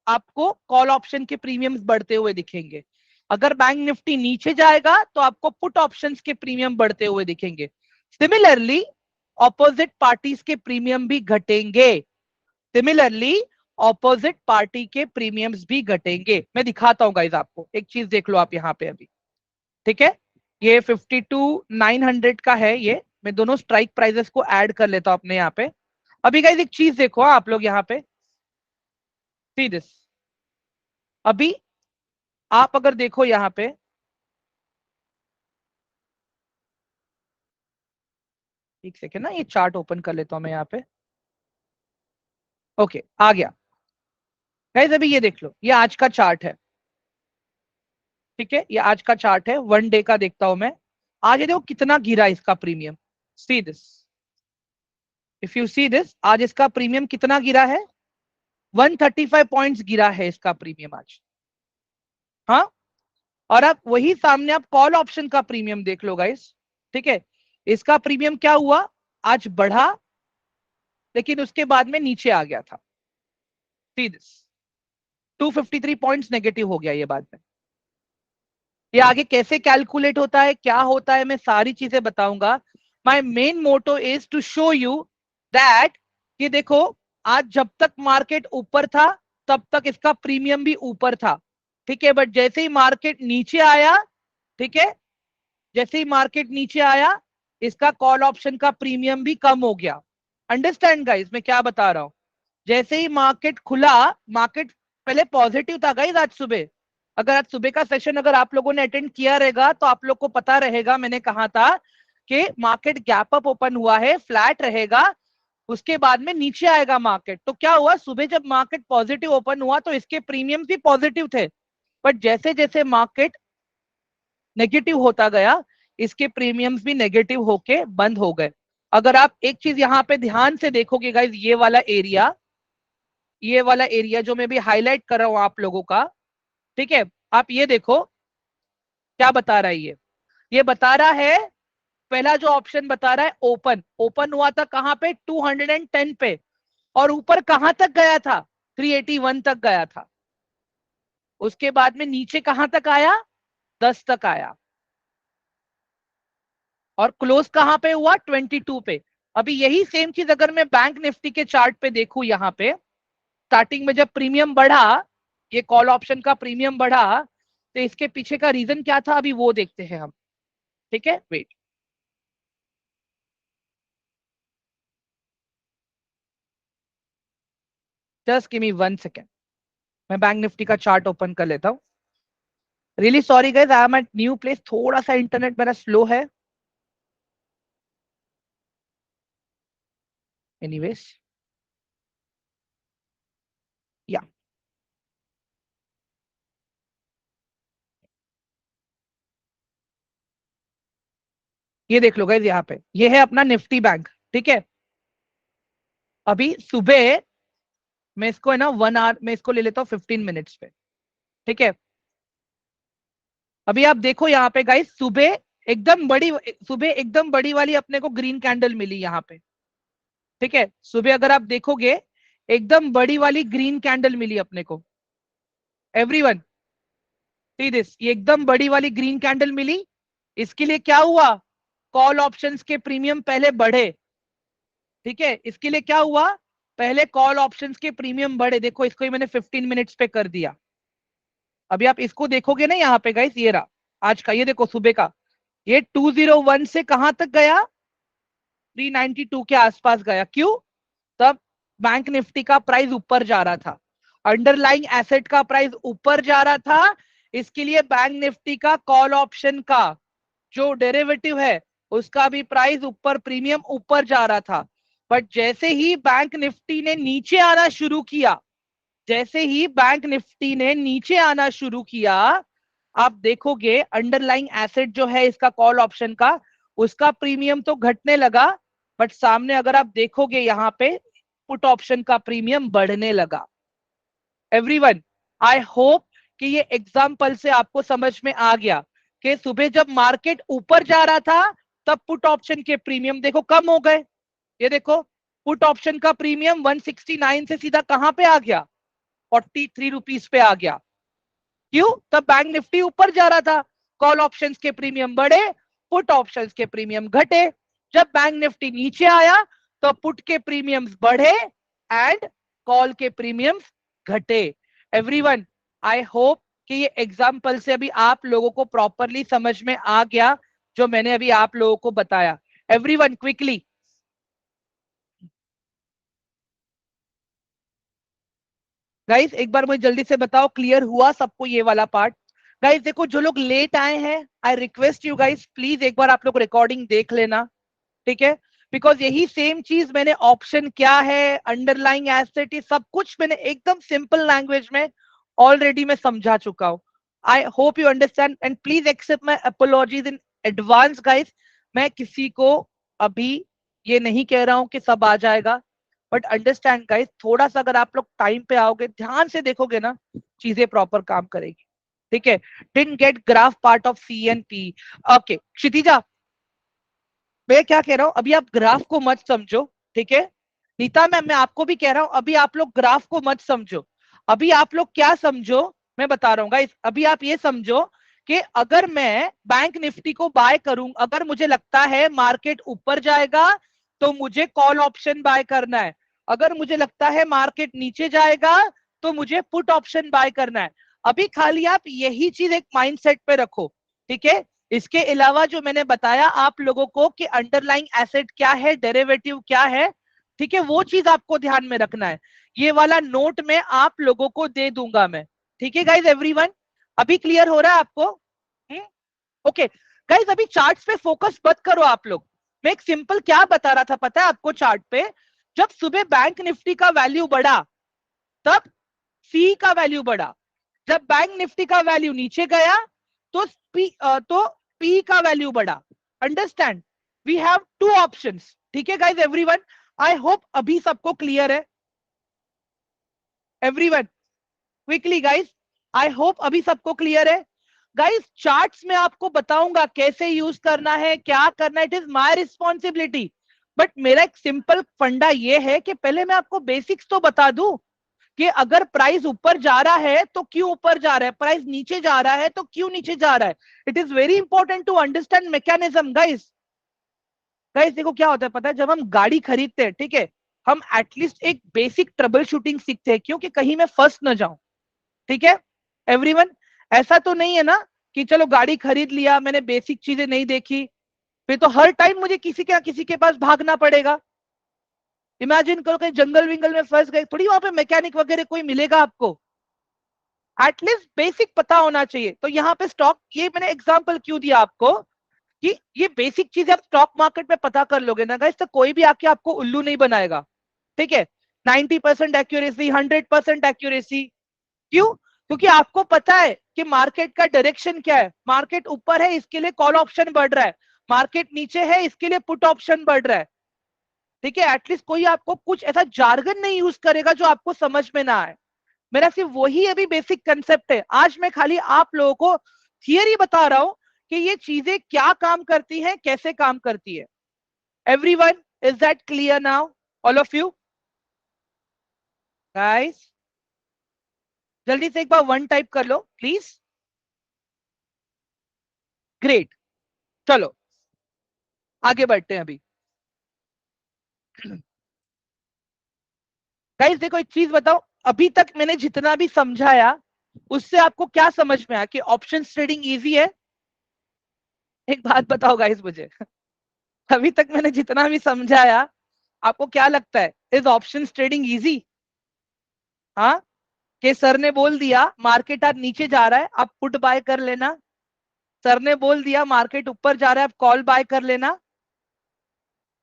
आपको कॉल ऑप्शन के प्रीमियम्स बढ़ते हुए दिखेंगे, अगर बैंक निफ्टी नीचे जाएगा तो आपको पुट ऑप्शंस के प्रीमियम बढ़ते हुए दिखेंगे। सिमिलरली ऑपोजिट पार्टीज के प्रीमियम भी घटेंगे, सिमिलरली ऑपोजिट पार्टी के प्रीमियम्स भी घटेंगे। मैं दिखाता हूं गाइज आपको, एक चीज देख लो आप यहाँ पे अभी, ठीक है। ये 52,900 का है, ये मैं दोनों स्ट्राइक प्राइजेस को ऐड कर लेता हूं अपने यहाँ पे। अभी गाइज एक चीज देखो आप लोग यहाँ पे, सी दिस, अभी आप अगर देखो यहाँ पे, एक सेकेंड ना, ये चार्ट ओपन कर लेता हूं मैं यहाँ पे, ओके आ गया। गाइज अभी ये देख लो, ये आज का चार्ट है, ठीक है, ये आज का चार्ट है, वन डे का देखता हूं मैं। आज ये देखो कितना गिरा इसका premium, see this, if you see this, आज इसका प्रीमियम कितना गिरा है, 135 पॉइंट्स गिरा है इसका प्रीमियम आज, हाँ। और आप वही सामने आप कॉल ऑप्शन का प्रीमियम देख लो गाइस, ठीक है, इसका प्रीमियम क्या हुआ, आज बढ़ा, लेकिन उसके बाद में नीचे आ गया था, सी दिस, 253 पॉइंट्स नेगेटिव हो गया ये बाद में। ये आगे कैसे कैलकुलेट होता है, क्या होता है, मैं सारी चीजें बताऊंगा। My main motto is to show you that, ये देखो, आज जब तक मार्केट ऊपर था तब तक इसका प्रीमियम भी ऊपर था, ठीक है, बट जैसे ही मार्केट नीचे आया, ठीक है, जैसे ही मार्केट नीचे आया, इसका कॉल ऑप्शन का प्रीमियम भी कम हो गया। अंडरस्टैंड गाइस मैं क्या बता रहा हूं? जैसे ही मार्केट खुला, मार्केट पहले पॉजिटिव था गाइस आज सुबह, अगर आज सुबह का सेशन अगर आप लोगों ने अटेंड किया रहेगा तो आप लोग को पता रहेगा, मैंने कहा था कि मार्केट गैप अप ओपन हुआ है, फ्लैट रहेगा, उसके बाद में नीचे आएगा मार्केट। तो क्या हुआ, सुबह जब मार्केट पॉजिटिव ओपन हुआ तो इसके प्रीमियम भी पॉजिटिव थे, बट जैसे जैसे मार्केट नेगेटिव होता गया इसके प्रीमियम्स भी नेगेटिव होके बंद हो गए। अगर आप एक चीज यहाँ पे ध्यान से देखोगे गाइज, ये वाला एरिया जो मैं भी हाईलाइट कर रहा हूं आप लोगों का, ठीक है, आप ये देखो क्या बता रहा है ये बता रहा है, पहला जो ऑप्शन बता रहा है ओपन, ओपन हुआ था कहां पे, 210 पे, और ऊपर कहां तक गया था, 381 तक गया था। उसके बाद में नीचे कहां तक आया, 10 तक आया, और क्लोज कहां पे हुआ, 22 पे। अभी यही सेम चीज अगर मैं बैंक निफ्टी के चार्ट पे देखूं, यहाँ पे स्टार्टिंग में जब प्रीमियम बढ़ा, ये कॉल ऑप्शन का प्रीमियम बढ़ा, तो इसके पीछे का रीजन क्या था, अभी वो देखते हैं हम। ठीक है, wait, just give me 1 second, मैं बैंक निफ्टी का चार्ट ओपन कर लेता हूँ। Really sorry guys, I am at new place, थोड़ा सा इंटरनेट मेरा स्लो है। एनीवेज, या ये देख लो गाइस, यहाँ पे ये है अपना निफ्टी बैंक। ठीक है, अभी सुबह मैं इसको है ना 1 आवर में इसको ले लेता हूँ 15 मिनट्स पे। ठीक है, अभी आप देखो यहाँ पे गाइस, सुबह एकदम बड़ी वाली अपने को ग्रीन कैंडल मिली यहाँ पे। ठीक है, सुबह अगर आप देखोगे एकदम बड़ी वाली ग्रीन कैंडल मिली अपने को। एवरीवन सी दिस, ये एकदम बड़ी वाली ग्रीन कैंडल मिली। इसके लिए क्या हुआ, कॉल ऑप्शंस के प्रीमियम पहले बढ़े। ठीक है, इसके लिए क्या हुआ, पहले कॉल ऑप्शंस के प्रीमियम बढ़े। देखो इसको ही मैंने 15 मिनट्स पे कर दिया। अभी आप इसको देखोगे ना यहाँ पे गाइस, ये रहा आज का, ये देखो सुबह का, ये 201 से कहां तक गया, 392 के आसपास गया। क्यों, तब बैंक निफ्टी का प्राइस ऊपर जा रहा था, अंडरलाइंग एसेट का प्राइस ऊपर जा रहा था, इसके लिए बैंक निफ्टी का कॉल ऑप्शन का जो डेरिवेटिव है उसका भी प्राइस ऊपर, प्रीमियम ऊपर जा रहा था। बट जैसे ही बैंक निफ्टी ने नीचे आना शुरू किया, जैसे ही बैंक निफ्टी ने नीचे आना शुरू किया, आप देखोगे अंडरलाइंग एसेट जो है इसका कॉल ऑप्शन का, उसका प्रीमियम तो घटने लगा, बट सामने अगर आप देखोगे यहाँ पे पुट ऑप्शन का प्रीमियम बढ़ने लगा। एवरीवन, आई होप कि ये एग्जाम्पल से आपको समझ में आ गया कि सुबह जब मार्केट ऊपर जा रहा था तब पुट ऑप्शन के प्रीमियम देखो कम हो गए। ये देखो पुट ऑप्शन का प्रीमियम 169 से सीधा कहां पे आ गया, 43 रुपीज पे आ गया। क्यों, तब बैंक निफ्टी ऊपर जा रहा था, कॉल ऑप्शंस के प्रीमियम बढ़े, पुट ऑप्शंस के प्रीमियम घटे। जब बैंक निफ्टी नीचे आया तो पुट के प्रीमियम्स बढ़े एंड कॉल के प्रीमियम्स घटे। एवरीवन, आई होप कि ये एग्जाम्पल से अभी आप लोगों को प्रॉपरली समझ में आ गया जो मैंने अभी आप लोगों को बताया। एवरीवन क्विकली, गाइस एक बार मुझे जल्दी से बताओ क्लियर हुआ सबको ये वाला पार्ट। गाइस देखो जो लोग लेट आए हैं, I request you guys please एक बार आप लोग रिकॉर्डिंग देख लेना। ठीक है, बिकॉज यही सेम चीज मैंने ऑप्शन क्या है, अंडरलाइंग एसेट, ये सब कुछ मैंने एकदम सिंपल लैंग्वेज में ऑलरेडी मैं समझा चुका हूं। I hope you understand and please accept my apologies in advance guys. मैं किसी को अभी ये नहीं कह रहा हूं कि सब आ जाएगा, बट अंडरस्टैंड गाइस, थोड़ा सा अगर आप लोग टाइम पे आओगे, ध्यान से देखोगे ना, चीजें प्रॉपर काम करेगी। ठीक है, didn't get graph part of C N P. Okay Kshitija, मैं क्या कह रहा हूं, अभी आप ग्राफ को मत समझो। ठीक है, नीता मैम मैं आपको भी कह रहा हूं, अभी आप लोग ग्राफ को मत समझो। अभी आप लोग क्या समझो, मैं बता रहा हूँ गाइस, अभी आप ये समझो कि अगर मैं बैंक निफ्टी को बाय करूं, अगर मुझे लगता है मार्केट ऊपर जाएगा तो मुझे कॉल ऑप्शन बाय करना है, अगर मुझे लगता है मार्केट नीचे जाएगा तो मुझे पुट ऑप्शन बाय करना है। अभी खाली आप यही चीज एक माइंडसेट पे रखो। ठीक है, इसके अलावा जो मैंने बताया आप लोगों को कि अंडरलाइंग एसेट क्या है, डेरिवेटिव क्या है, ठीक है, वो चीज आपको ध्यान में रखना है। ये वाला नोट में आप लोगों को दे दूंगा मैं। ठीक है गाइज एवरीवन, अभी क्लियर हो रहा है आपको? ओके गाइस, अभी चार्ट्स पे फोकस मत करो आप लोग। मैं एक सिंपल क्या बता रहा था पता है आपको चार्ट पे? जब सुबह बैंक निफ्टी का वैल्यू बढ़ा तब सी का वैल्यू बढ़ा, जब बैंक निफ्टी का वैल्यू नीचे गया तो पी का वैल्यू बढ़ा। Understand? We have two options. ठीक है गाइस, एवरीवन, आई होप अभी सबको क्लियर है। Everyone quickly guys, I hope अभी सबको क्लियर है। गाइस चार्ट्स में आपको बताऊंगा कैसे यूज करना है, क्या करना है, it is my responsibility. But मेरा एक सिंपल फंडा ये है कि पहले मैं आपको बेसिक्स तो बता दूं कि अगर प्राइस ऊपर जा रहा है तो क्यों ऊपर जा रहा है, प्राइस नीचे जा रहा है तो क्यों नीचे जा रहा है। It is very important to understand mechanism guys. Guys देखो क्या होता है पता है, जब हम गाड़ी खरीदते हैं, ठीक है, हम एटलीस्ट एक बेसिक ट्रबल शूटिंग सीखते हैं, क्योंकि कहीं मैं फंस न जाऊं। ठीक है एवरीवन, ऐसा तो नहीं है ना कि चलो गाड़ी खरीद लिया, मैंने बेसिक चीजें नहीं देखी, फिर तो हर टाइम मुझे किसी के पास भागना पड़ेगा। इमेजिन करो कहीं जंगल विंगल में फंस गए, थोड़ी वहां पे मैकेनिक वगैरह कोई मिलेगा आपको। एटलीस्ट बेसिक पता होना चाहिए। तो यहाँ पे स्टॉक, ये मैंने एग्जांपल क्यों दिया आपको कि ये बेसिक चीजें आप स्टॉक मार्केट में पता कर लोगे ना गाइस, तो कोई भी आके आपको उल्लू नहीं बनाएगा। ठीक है, 90% एक्यूरेसी, 100% एक्यूरेसी। क्यों? क्योंकि आपको पता है कि मार्केट का डायरेक्शन क्या है। मार्केट ऊपर है इसके लिए कॉल ऑप्शन बढ़ रहा है, मार्केट नीचे है इसके लिए पुट ऑप्शन बढ़ रहा है। ठीक है, एटलीस्ट कोई आपको कुछ ऐसा जार्गन नहीं यूज करेगा जो आपको समझ में ना आए। मेरा सिर्फ वही अभी बेसिक कंसेप्ट है। आज मैं खाली आप लोगों को थियरी बता रहा हूं कि ये चीजें क्या काम करती हैं, कैसे काम करती है। Everyone, is that clear now, all of you guys? जल्दी से एक बार वन टाइप कर लो प्लीज। ग्रेट, चलो आगे बढ़ते हैं अभी। गाइस देखो एक चीज बताओ, अभी तक मैंने जितना भी समझाया उससे आपको क्या समझ में आया कि ऑप्शन ट्रेडिंग इजी है? एक बात बताओ गाइस मुझे, अभी तक मैंने जितना भी समझाया आपको क्या लगता है, इज ऑप्शन ट्रेडिंग इजी? हाँ, कि सर ने बोल दिया मार्केट आज नीचे जा रहा है आप पुट बाय कर लेना, सर ने बोल दिया मार्केट ऊपर जा रहा है आप कॉल बाय कर लेना।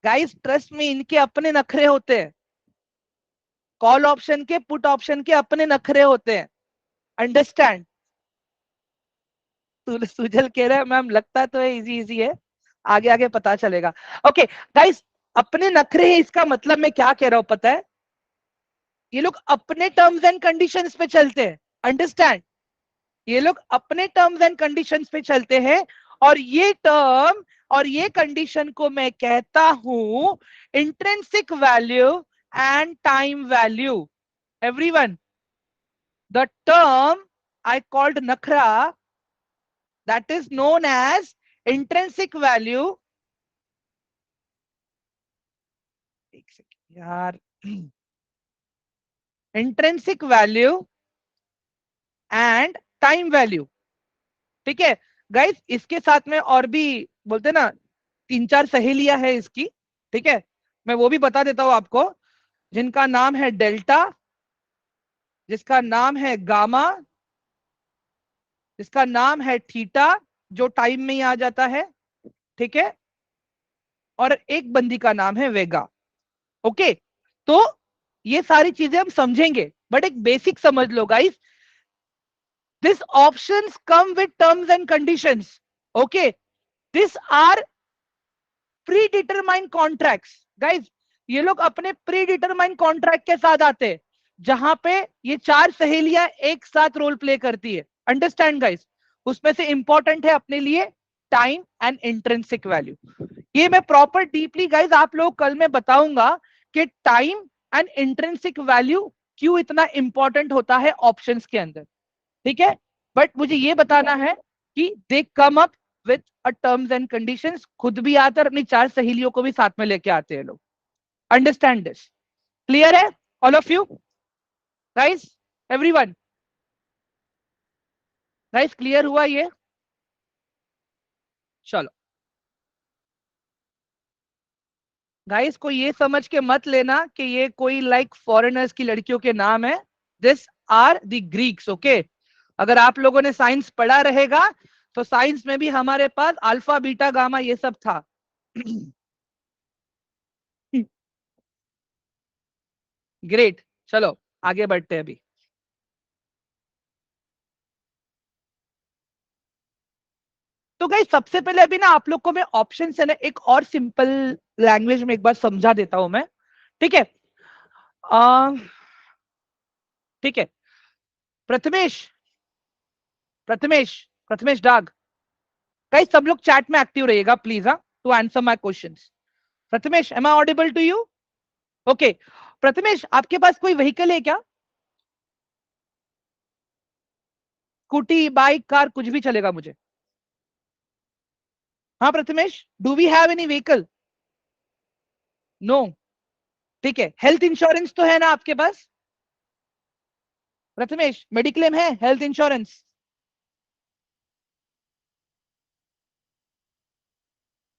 गाइस ट्रस्ट में, इनके अपने नखरे होते हैं, कॉल ऑप्शन के पुट ऑप्शन के अपने नखरे होते हैं। अंडरस्टैंड? सुजल कह रहा है मैम लगता तो है इजी इजी है, आगे आगे पता चलेगा। ओके गाइस, अपने नखरे हैं इसका मतलब मैं क्या कह रहा हूं पता है, ये लोग अपने टर्म्स एंड कंडीशंस पे चलते हैं। अंडरस्टैंड? ये लोग अपने टर्म्स एंड कंडीशंस पे चलते हैं, और ये टर्म और ये कंडीशन को मैं कहता हूं intrinsic value and time value. Everyone, the term I called nakra, that is known as intrinsic value. एक सेकंड यार, intrinsic value and time value. ठीक है गाइस, इसके साथ में और भी बोलते ना तीन चार सहेलियां है इसकी। ठीक है, मैं वो भी बता देता हूं आपको, जिनका नाम है डेल्टा, जिसका नाम है गामा, जिसका नाम है थीटा जो टाइम में ही आ जाता है। ठीक है, और एक बंदी का नाम है वेगा। ओके, तो ये सारी चीजें हम समझेंगे, बट एक बेसिक समझ लो guys, this options come with terms and conditions. Okay, this are predetermined contracts. Guys ये लोग अपने प्री डिटरमाइंड कॉन्ट्रैक्ट के साथ आते हैं, जहां पे ये चार सहेलियां एक साथ रोल प्ले करती है। Understand guys? उसमें से इंपॉर्टेंट है अपने लिए टाइम एंड इंट्रिंसिक वैल्यू। ये मैं प्रॉपर डीपली गाइस आप लोग कल मैं बताऊंगा कि टाइम एंड इंट्रिंसिक वैल्यू क्यों इतना इंपॉर्टेंट होता है ऑप्शंस के अंदर। ठीक है, बट मुझे ये बताना है कि they come up with a terms and conditions, खुद भी आते और अपनी चार सहेलियों को भी साथ में लेके आते हैं लोग। Understand this? क्लियर है all of you guys? Everyone guys clear हुआ ये? चलो गाइस, को ये समझ के मत लेना कि ये कोई लाइक फॉरेनर्स की लड़कियों के नाम है। This are the Greeks. Okay, अगर आप लोगों ने साइंस पढ़ा रहेगा तो साइंस में भी हमारे पास अल्फा बीटा गामा ये सब था। ग्रेट, चलो आगे बढ़ते हैं अभी। तो गाइस सबसे पहले अभी ना आप लोग को मैं ऑप्शन है ना एक और सिंपल लैंग्वेज में एक बार समझा देता हूं मैं, ठीक है। आ, ठीक है, प्रथमेश, प्रथमेश, प्रथमेश डाग, गाइस सब लोग चैट में एक्टिव रहिएगा प्लीज, हाँ, to answer my questions. Prathamesh, am I audible to you? Okay, Prathamesh आपके पास कोई व्हीकल है क्या? स्कूटी, बाइक, कार, कुछ भी चलेगा मुझे। हाँ Prathamesh, do we have any vehicle? No, ठीक है। हेल्थ इंश्योरेंस तो है ना आपके पास? प्रथमेश मेडिक्लेम है, हेल्थ इंश्योरेंस?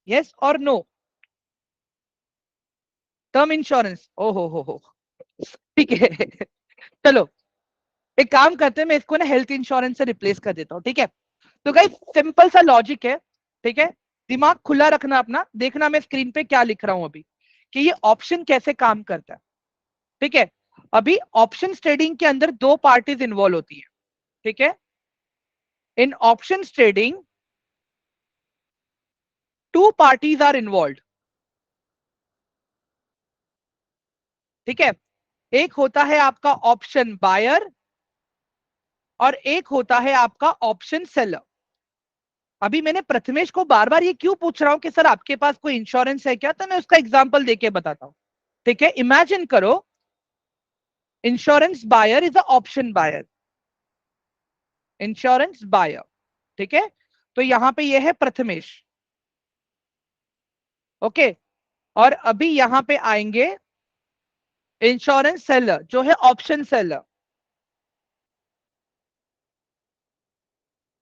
यस और नो? टर्म इंश्योरेंस, हो, ठीक है। चलो एक काम करते हैं, मैं इसको ना हेल्थ इंश्योरेंस से रिप्लेस कर देता हूँ, ठीक है। तो गाइस सिंपल सा लॉजिक है, ठीक है। दिमाग खुला रखना अपना, देखना मैं स्क्रीन पे क्या लिख रहा हूं अभी, कि ये ऑप्शन कैसे काम करता है, ठीक है। अभी ऑप्शन ट्रेडिंग के अंदर दो पार्टीज इन्वॉल्व होती है, ठीक है। In option trading two parties are involve, ठीक है। एक होता है आपका ऑप्शन बायर और एक होता है आपका ऑप्शन सेलर। अभी मैंने प्रथमेश को बार बार ये क्यों पूछ रहा हूं कि सर आपके पास कोई इंश्योरेंस है क्या, तो मैं उसका एग्जांपल देके बताता हूं, ठीक है। इमेजिन करो insurance buyer is a option buyer, insurance buyer, ठीक है। तो यहां पे ये है प्रथमेश, ओके। और अभी यहां पे आएंगे इंश्योरेंस सेलर जो है ऑप्शन सेलर,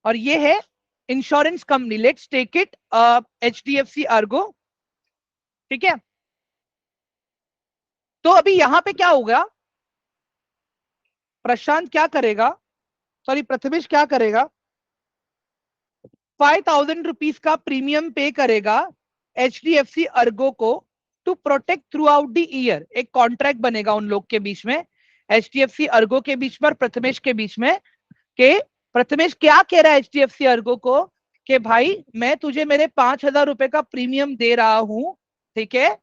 और ये है insurance company, let's take it HDFC Ergo, ठीक है। तो अभी यहां पे क्या होगा, प्रशांत क्या करेगा, सॉरी प्रथमेश क्या करेगा, 5,000 रुपीज का प्रीमियम पे करेगा एचडीएफसी अर्गो को to protect throughout the year. एक कॉन्ट्रैक्ट बनेगा उन लोग के बीच में, एचडीएफसी अर्गो के बीच में और प्रथमेश के बीच में, कि प्रथमेश क्या कह रहा है एचडीएफसी अर्गो को कि भाई मैं तुझे मेरे 5,000 रुपए का प्रीमियम दे रहा हूं, ठीक है।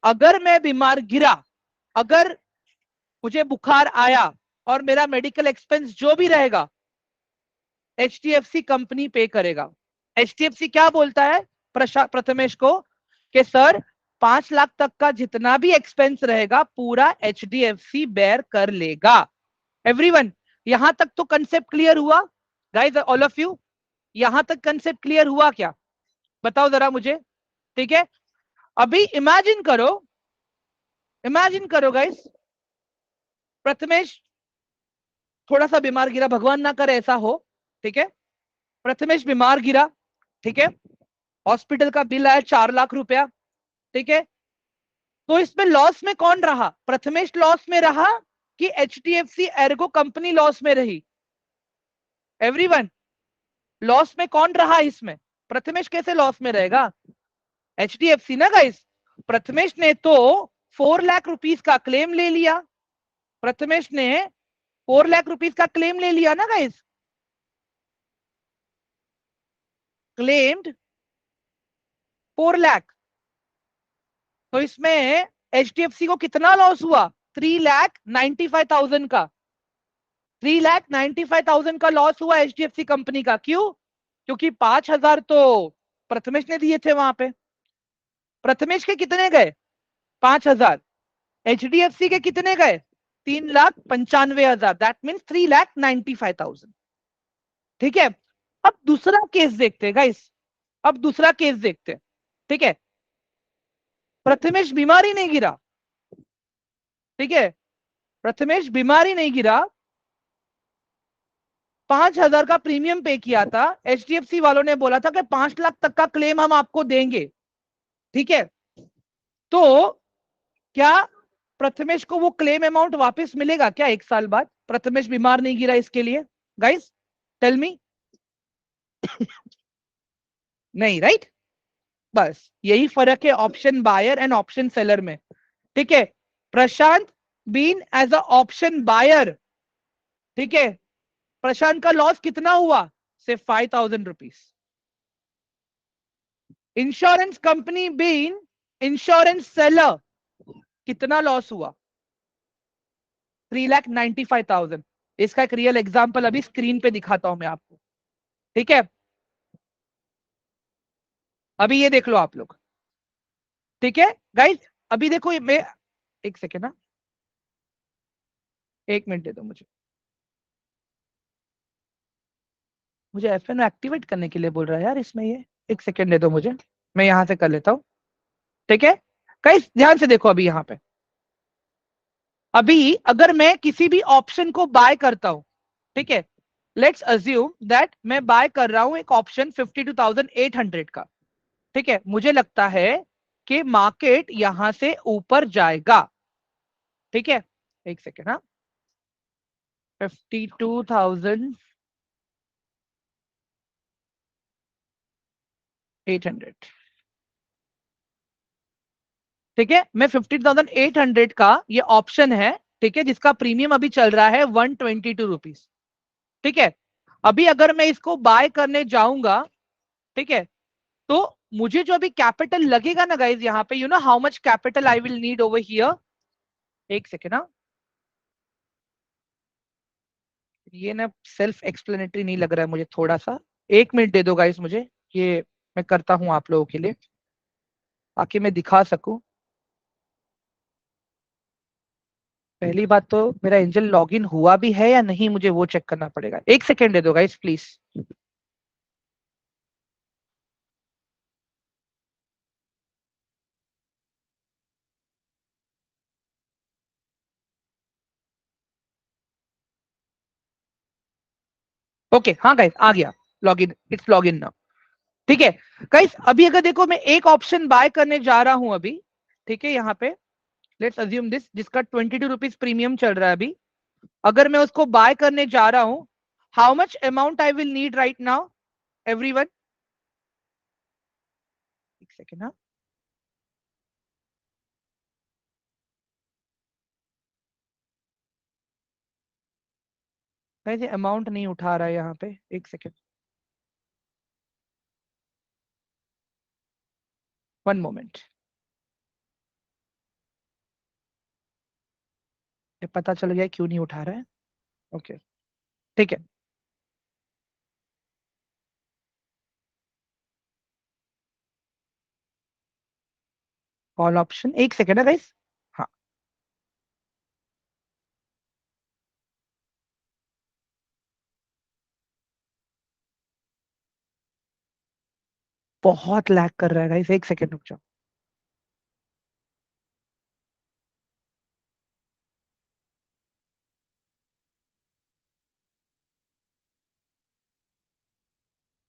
अगर मैं बीमार गिरा, अगर मुझे बुखार आया और मेरा मेडिकल एक्सपेंस जो भी रहेगा एचडीएफसी कंपनी पे करेगा। एचडीएफसी क्या बोलता है प्रथमेश को कि सर 5 लाख तक का जितना भी एक्सपेंस रहेगा पूरा एचडीएफसी बेयर कर लेगा। एवरीवन, यहां तक तो कंसेप्ट क्लियर हुआ? गाइस ऑल ऑफ यू, यहां तक कंसेप्ट क्लियर हुआ क्या? बताओ जरा मुझे, ठीक है। अभी इमेजिन करो गाइस, प्रथमेश थोड़ा सा बीमार गिरा, भगवान ना करे ऐसा हो, ठीक है। प्रथमेश बीमार गिरा, ठीक है, हॉस्पिटल का बिल आया 4 लाख रुपया, ठीक है। तो इसमें लॉस में कौन रहा, प्रथमेश लॉस में रहा कि एचडीएफसी एर्गो कंपनी लॉस में रही? एवरीवन, लॉस में कौन रहा इसमें? प्रथमेश कैसे लॉस में रहेगा? एचडीएफसी ना गाइस। प्रथमेश ने तो 4 लाख रुपीज का क्लेम ले लिया, प्रथमेश ने 4 लाख रुपीज का क्लेम ले लिया ना गाइस, क्लेम्ड 4 लाख। तो इसमें एचडीएफसी को कितना लॉस हुआ? 3,95,000 का, 3,95,000 का लॉस हुआ एचडीएफसी कंपनी का। क्यों? क्योंकि 5,000 तो प्रथमेश ने दिए थे वहां पे, प्रथमेश के कितने गए? 5,000। एचडीएफसी के कितने गए? 3,95,000, दैट मीन्स 3,95,000, ठीक है। अब दूसरा केस देखते हैं गाइस, अब दूसरा केस देखते हैं, ठीक है। प्रथमेश बीमारी नहीं गिरा, ठीक है, प्रथमेश बीमारी नहीं गिरा, 5,000 का प्रीमियम पे किया था, एचडीएफसी वालों ने बोला था कि 5 लाख तक का क्लेम हम आपको देंगे, ठीक है। तो क्या प्रथमेश को वो क्लेम अमाउंट वापस मिलेगा क्या 1 साल बाद? प्रथमेश बीमार नहीं गिरा इसके लिए गाइस, टेल मी। नहीं, राइट। बस यही फर्क है option buyer and option seller में। ठीक है, Prashant been as a option buyer, ठीक है, प्रशांत का लॉस कितना हुआ, सिर्फ 5,000 rupees. Insurance company been insurance seller, कितना लॉस हुआ, 3,95,000। इसका एक रियल एग्जांपल अभी स्क्रीन पे दिखाता हूं मैं आपको। ठीक है, अभी ये देख लो आप लोग। ठीक है गाइस, अभी देखो मैं, एक सेकेंड ना, एक मिनट दे दो मुझे। मुझे FN एक्टिवेट करने के लिए बोल रहा है यार इसमें ये। एक सेकेंड दे दो मुझे, मैं यहां से कर लेता हूं। ठीक है गाइस, ध्यान से देखो अभी यहाँ पे। अभी अगर मैं किसी भी ऑप्शन को बाय करता हूं, ठीक है, लेट्स अज्यूम दैट मैं बाय कर रहा हूं एक ऑप्शन 52,800 का। ठीक है, मुझे लगता है कि मार्केट यहां से ऊपर जाएगा। ठीक है, एक सेकेंड, हाँ, 52,800। ठीक है, मैं 50,800 का ये ऑप्शन है, ठीक है, जिसका प्रीमियम अभी चल रहा है 122 रुपीज। ठीक है, अभी अगर मैं इसको बाय करने जाऊंगा, ठीक है, तो मुझे जो अभी कैपिटल लगेगा ना गाइज यहाँ पे, you know how much capital I will need over here. एक सेकेंड ना, ये ना सेल्फ एक्सप्लेनेटरी नहीं लग रहा है मुझे थोड़ा सा। एक मिनट दे दो गाइज मुझे, ये मैं करता हूं आप लोगों के लिए ताकि मैं दिखा सकूं। पहली बात तो मेरा एंजल लॉगिन हुआ भी है या नहीं, मुझे वो चेक करना पड़ेगा। एक सेकेंड दे दो गाइज प्लीज। ओके, हाँ गाइस आ गया, लॉगिन, इट्स लॉगिन नाउ। ठीक है गाइस, अभी अगर देखो मैं एक ऑप्शन बाय करने जा रहा हूं अभी, ठीक है, यहाँ पे लेट्स अज्यूम दिस, जिसका 22 रुपीज प्रीमियम चल रहा है अभी। अगर मैं उसको बाय करने जा रहा हूं, how much amount I will need right now everyone. एक सेकेंड, हाँ, गाइस ये अमाउंट नहीं उठा रहा है यहाँ पे, एक सेकेंड, वन मोमेंट। ये पता चल गया क्यों नहीं उठा रहा है। ओके, ठीक है, कॉल ऑप्शन, एक सेकेंड है गाइस। हाँ, बहुत लैग कर रहा है गाइस, एक सेकेंड रुक जाओ।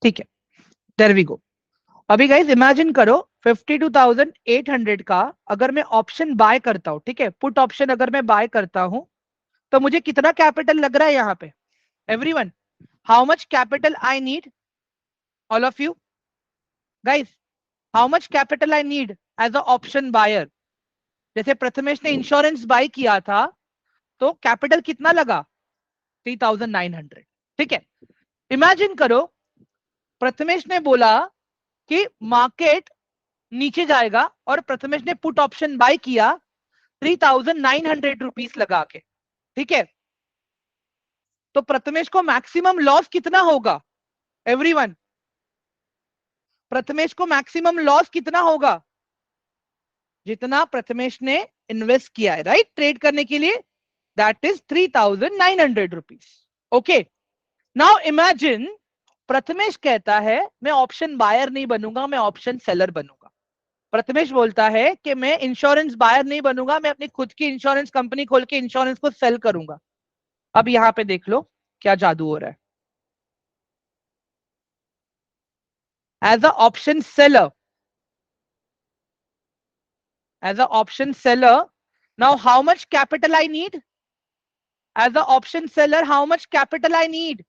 ठीक है, देयर वी गो। अभी गाइस इमेजिन करो 52,800 का अगर मैं ऑप्शन बाय करता हूं, ठीक है, पुट ऑप्शन अगर मैं बाय करता हूं, तो मुझे कितना कैपिटल लग रहा है यहाँ पे everyone, how much capital I need, all of you guys, how much capital I need as a option buyer. जैसे प्रथमेश ने इंश्योरेंस बाय किया था, तो कैपिटल कितना लगा, 3,900। ठीक है, इमेजिन करो प्रथमेश ने बोला कि मार्केट नीचे जाएगा और प्रथमेश ने पुट ऑप्शन बाय किया 3,900 रुपीज लगा के। ठीक है, तो प्रथमेश को मैक्सिमम लॉस कितना होगा एवरीवन, प्रथमेश को मैक्सिमम लॉस कितना होगा, जितना प्रथमेश ने इन्वेस्ट किया है राइट ट्रेड करने के लिए, that is 3,900 rupees. Okay, now imagine Prathamesh कहता है मैं ऑप्शन बायर नहीं बनूंगा, मैं ऑप्शन सेलर बनूंगा। प्रथमेश बोलता है कि मैं इंश्योरेंस बायर नहीं बनूंगा, मैं अपनी खुद की इंश्योरेंस कंपनी खोल के इंश्योरेंस को सेल करूंगा। अब यहां पे देख लो क्या जादू हो रहा है। As a option seller, as a option seller, now how much capital I need, as a option seller how much capital I need,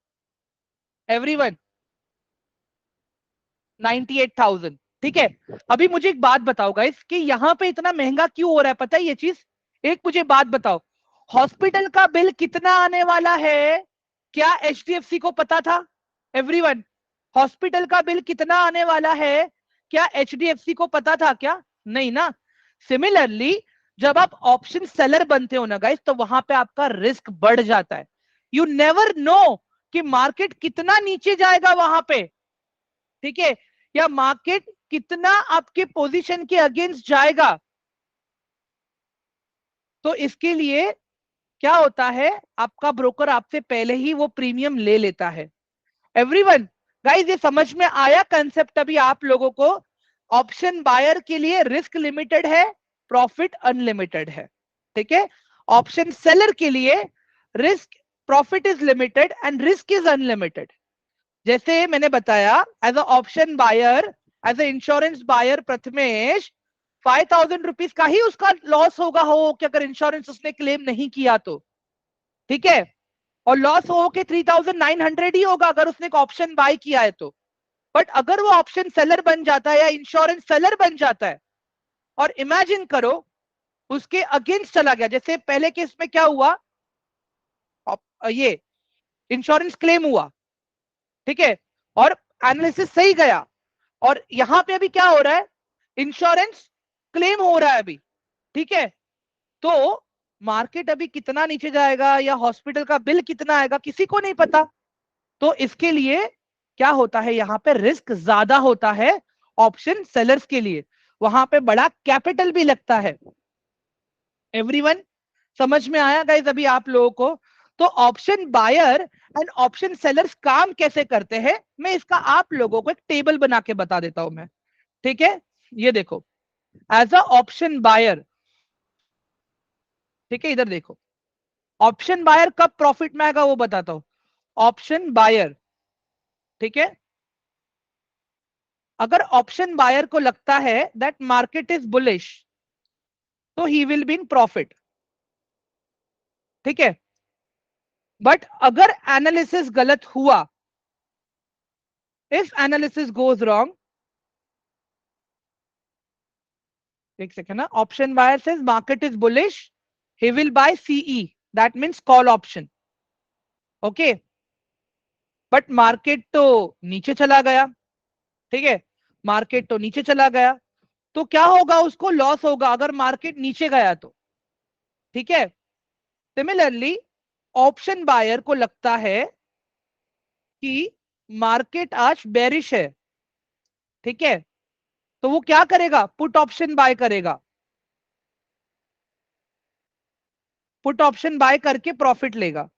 everyone 98,000। ठीक है, अभी मुझे एक बात बताओ गाइस कि यहाँ पे इतना महंगा क्यों हो रहा है, पता है ये चीज? एक मुझे बात बताओ, हॉस्पिटल का बिल कितना आने वाला है, क्या एचडीएफसी को पता था? एवरीवन, हॉस्पिटल का बिल कितना आने वाला है, क्या एचडीएफसी को पता था क्या? नहीं ना। सिमिलरली जब आप ऑप्शन सेलर बनते हो ना गाइस, तो वहां पे आपका रिस्क बढ़ जाता है। यू नेवर नो कि मार्केट कितना नीचे जाएगा वहां पे, ठीक है, या मार्केट कितना आपके पोजीशन के अगेंस्ट जाएगा। तो इसके लिए क्या होता है, आपका ब्रोकर आपसे पहले ही वो प्रीमियम ले लेता है। एवरीवन, गाइस ये समझ में आया कंसेप्ट अभी आप लोगों को? ऑप्शन बायर के लिए रिस्क लिमिटेड है, प्रॉफिट अनलिमिटेड है। ठीक है, ऑप्शन सेलर के लिए risk, profit is limited and risk is unlimited. जैसे मैंने बताया, as a option buyer, as a insurance buyer Prathamesh, 5,000 rupees का ही उसका लॉस होगा हो कि अगर इंश्योरेंस उसने क्लेम नहीं किया तो, ठीक है, और लॉस हो के 3,900 ही होगा अगर उसने एक ऑप्शन बाय किया है तो। बट अगर वो ऑप्शन सेलर बन जाता है या इंश्योरेंस सेलर बन जाता है, और इमेजिन करो उसके अगेंस्ट चला गया, जैसे पहले केस में क्या हुआ, ये इंश्योरेंस क्लेम हुआ, ठीक है, और एनालिसिस सही गया, और यहां पे अभी क्या हो रहा है, इंश्योरेंस क्लेम हो रहा है अभी, ठीक है, तो मार्केट अभी कितना नीचे जाएगा या हॉस्पिटल का बिल कितना आएगा किसी को नहीं पता। तो इसके लिए क्या होता है, यहाँ पे रिस्क ज्यादा होता है ऑप्शन सेलर्स के लिए, वहां पे बड़ा कैपिटल भी लगता है। एवरीवन, समझ में आया गाइस अभी आप लोगों को? तो option buyer and option sellers काम कैसे करते हैं, मैं इसका आप लोगों को एक टेबल बना के बता देता हूं मैं। ठीक है, ये देखो, एज अ ऑप्शन बायर, ठीक है, इधर देखो, ऑप्शन बायर कब प्रॉफिट में आएगा वो बताता हूं। ऑप्शन बायर, ठीक है, अगर ऑप्शन बायर को लगता है दैट मार्केट इज बुलिश, तो he will be in profit, ठीक है। बट अगर एनालिसिस गलत हुआ, इफ एनालिसिस गोज रॉन्ग, एक सेकेंड ना, option buyer says market is bullish, he will buy CE, that means call option, okay, but market तो नीचे चला गया, ठीक है, मार्केट तो नीचे चला गया, तो क्या होगा, उसको लॉस होगा अगर मार्केट नीचे गया तो, ठीक है। सिमिलरली ऑप्शन बायर को लगता है कि मार्केट आज बेरिश है, ठीक है, तो वो क्या करेगा, पुट ऑप्शन बाय करेगा, पुट ऑप्शन बाय करके प्रॉफिट लेगा,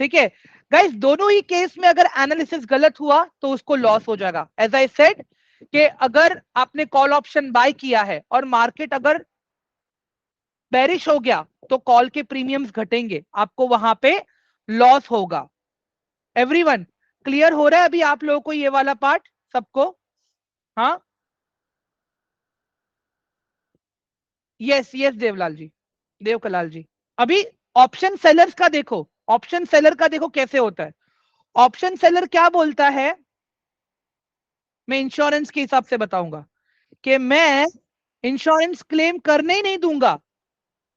ठीक है। गाइस दोनों ही केस में अगर एनालिसिस गलत हुआ तो उसको लॉस हो जाएगा। एज आई सेड कि अगर आपने कॉल ऑप्शन बाय किया है और मार्केट अगर बेरिश हो गया तो कॉल के प्रीमियम्स घटेंगे, आपको वहां पे लॉस होगा। एवरीवन, क्लियर हो रहा है अभी आप लोगों को ये वाला पार्ट सबको? हाँ, यस यस देवलाल जी, देवकलाल जी। अभी ऑप्शन सेलर्स का देखो, ऑप्शन सेलर का देखो कैसे होता है। ऑप्शन सेलर क्या बोलता है, मैं इंश्योरेंस के हिसाब से बताऊंगा कि मैं इंश्योरेंस क्लेम करने ही नहीं दूंगा,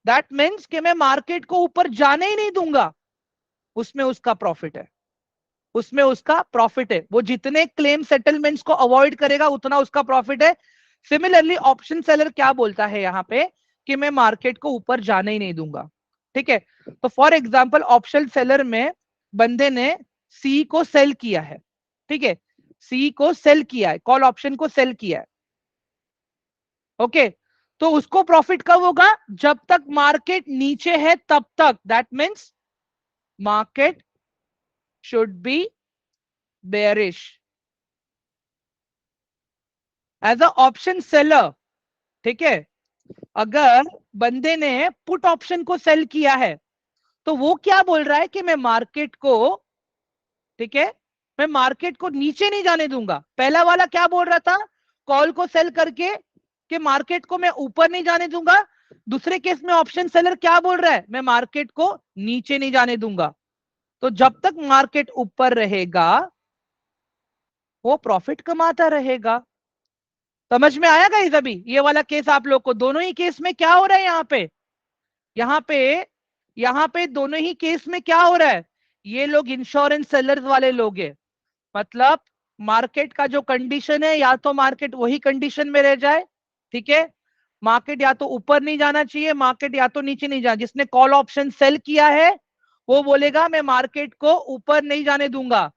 दैट मीन्स कि मैं मार्केट को ऊपर जाने ही नहीं दूंगा, उसमें उसका प्रॉफिट है, उसमें उसका प्रॉफिट है, वो जितने क्लेम सेटलमेंट्स को अवॉइड करेगा उतना उसका प्रॉफिट है। सिमिलरली ऑप्शन सेलर क्या बोलता है यहाँ पे कि मैं मार्केट को ऊपर जाने ही नहीं दूंगा, ठीक है। तो फॉर एग्जांपल ऑप्शन सेलर में बंदे ने सी को सेल किया है, ठीक है, सी को सेल किया है, कॉल ऑप्शन को सेल किया है, ओके, तो उसको प्रॉफिट कब होगा, जब तक मार्केट नीचे है तब तक, that means market should be bearish. As a option seller, ठीक है, अगर बंदे ने पुट ऑप्शन को सेल किया है तो वो क्या बोल रहा है कि मैं मार्केट को, ठीक है, मैं मार्केट को नीचे नहीं जाने दूंगा। पहला वाला क्या बोल रहा था, कॉल को सेल करके कि मार्केट को मैं ऊपर नहीं जाने दूंगा। दूसरे केस में ऑप्शन सेलर क्या बोल रहा है, मैं मार्केट को नीचे नहीं जाने दूंगा। तो जब तक मार्केट ऊपर रहेगा वो प्रॉफिट कमाता रहेगा। समझ में आया गाइस? अभी ये वाला केस आप लोग को, दोनों ही केस में क्या हो रहा है यहाँ पे यहाँ पे दोनों ही केस में क्या हो रहा है, ये लोग इंश्योरेंस सेलर्स वाले लोग हैं। मतलब मार्केट का जो कंडीशन है, या तो मार्केट वही कंडीशन में रह जाए, ठीक है, मार्केट या तो ऊपर नहीं जाना चाहिए, मार्केट या तो नीचे नहीं जाना। जिसने कॉल ऑप्शन सेल किया है वो बोलेगा मैं मार्केट को ऊपर नहीं जाने दूंगा,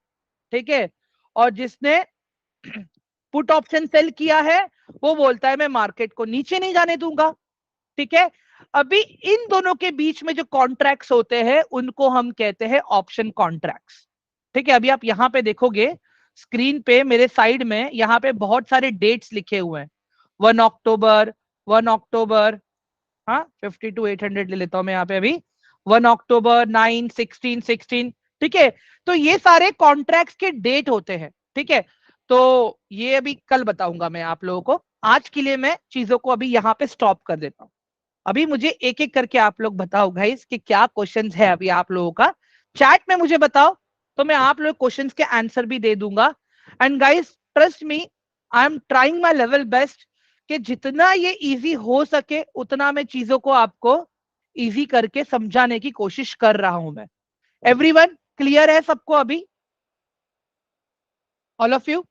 ठीक है, और जिसने पुट ऑप्शन सेल किया है वो बोलता है मैं मार्केट को नीचे नहीं जाने दूंगा, ठीक है। अभी इन दोनों के बीच में जो कॉन्ट्रैक्ट्स होते हैं उनको हम कहते हैं ऑप्शन कॉन्ट्रैक्ट्स, ठीक है। अभी आप यहां पे देखोगे स्क्रीन पे मेरे साइड में यहाँ पे बहुत सारे डेट्स लिखे हुए हैं, 1 अक्टूबर, 1 अक्टूबर, हाँ 52 800 ले लेता हूं मैं यहाँ पे अभी, 1 अक्टूबर, 9 16 16, ठीक है। तो ये सारे कॉन्ट्रैक्ट्स के डेट होते हैं, ठीक है। तो ये अभी कल बताऊंगा मैं आप लोगों को, आज के लिए मैं चीजों को अभी यहाँ पे स्टॉप कर देता हूँ। अभी मुझे एक एक करके आप लोग बताओ गाइस कि क्या क्वेश्चंस है अभी आप लोगों का, चैट में मुझे बताओ, तो मैं आप लोग क्वेश्चंस के आंसर भी दे दूंगा। And guys trust me, I am trying my level best कि जितना ये इजी हो सके उतना मैं चीजों को आपको इजी करके समझाने की कोशिश कर रहा हूं मैं। एवरीवन क्लियर है सबको अभी? All of you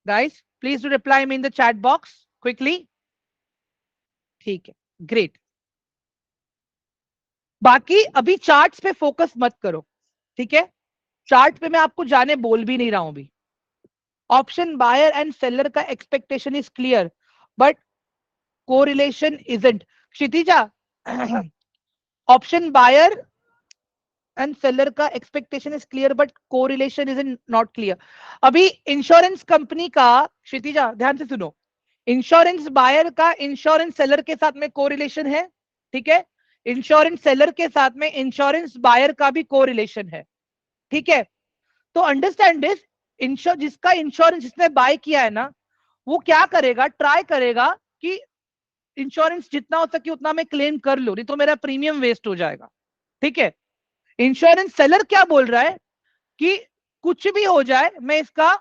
guys please do reply me in the chat box quickly. ठीक है, ग्रेट। बाकी अभी चार्ट्स पे फोकस मत करो, ठीक है, चार्ट पे मैं आपको जाने बोल भी नहीं रहा हूं अभी। ऑप्शन बायर एंड सेलर का expectation is clear but correlation isn't. Kshitija option buyer and seller का expectation is clear but correlation is not clear. अभी इंश्योरेंस कंपनी का, क्षितिजा ध्यान से सुनो, इंश्योरेंस बायर का इंश्योरेंस सेलर के साथ में कोरिलेशन है, ठीक है, इंश्योरेंस सेलर के साथ में इंश्योरेंस बायर का भी कोरिलेशन है, ठीक है। तो अंडरस्टैंड दिस, जिसका इंश्योरेंस जिसने बाय किया है ना, वो क्या करेगा, ट्राई करेगा कि इंश्योरेंस जितना हो सके उतना मैं क्लेम कर लूं, नहीं तो मेरा प्रीमियम वेस्ट हो जाएगा, ठीक है। इंश्योरेंस सेलर क्या बोल रहा है कि कुछ भी हो जाए मैं इसका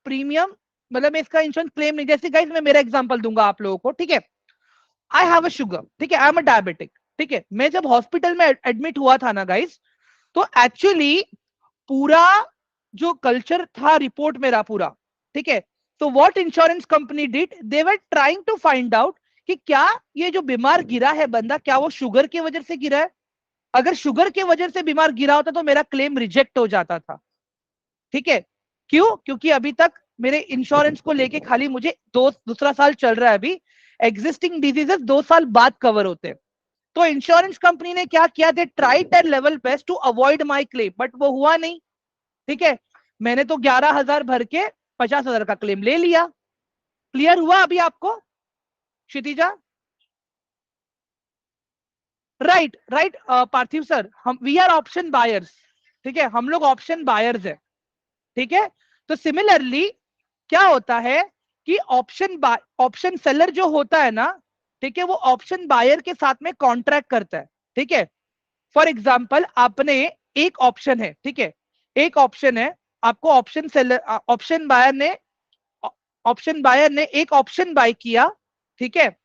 प्रीमियम, मतलब मैं इसका इंश्योरेंस क्लेम नहीं। जैसे गाइस मैं मेरा एग्जांपल दूंगा आप लोगों को, ठीक है, आई हैव अ शुगर, ठीक है, आई एम अ डायबिटिक, ठीक है। मैं जब हॉस्पिटल में एडमिट हुआ था ना गाइस, तो एक्चुअली पूरा जो कल्चर था रिपोर्ट मेरा पूरा, ठीक है, तो what insurance company did, they were trying to find out कि क्या ये जो बीमार गिरा है बंदा, क्या वो शुगर की वजह से गिरा है। अगर शुगर की वजह से बीमार गिरा होता तो मेरा क्लेम रिजेक्ट हो जाता था, ठीक है। क्यों? क्योंकि अभी तक मेरे इंश्योरेंस को लेके खाली मुझे दूसरा साल चल रहा है अभी, एग्जिस्टिंग डिजीजेस 2 साल बाद कवर होते हैं। तो इंश्योरेंस कंपनी ने क्या किया, they tried their level best to avoid my claim, but वो हुआ नहीं, ठीक है। मैंने तो 11,000 भर के 50,000 का क्लेम ले लिया। क्लियर हुआ अभी आपको क्षितिजा? राइट राइट पार्थिव सर, हम वी आर ऑप्शन बायर्स, ठीक है, हम लोग ऑप्शन बायर्स है, ठीक है। तो सिमिलरली क्या होता है कि ऑप्शन सेलर जो होता है ना, ठीक है, वो ऑप्शन बायर के साथ में कॉन्ट्रैक्ट करता है, ठीक है। फॉर एग्जाम्पल आपने एक ऑप्शन है, ठीक है, एक ऑप्शन है, आपको ऑप्शन सेलर ऑप्शन बायर ने एक ऑप्शन बाय किया, ठीक है,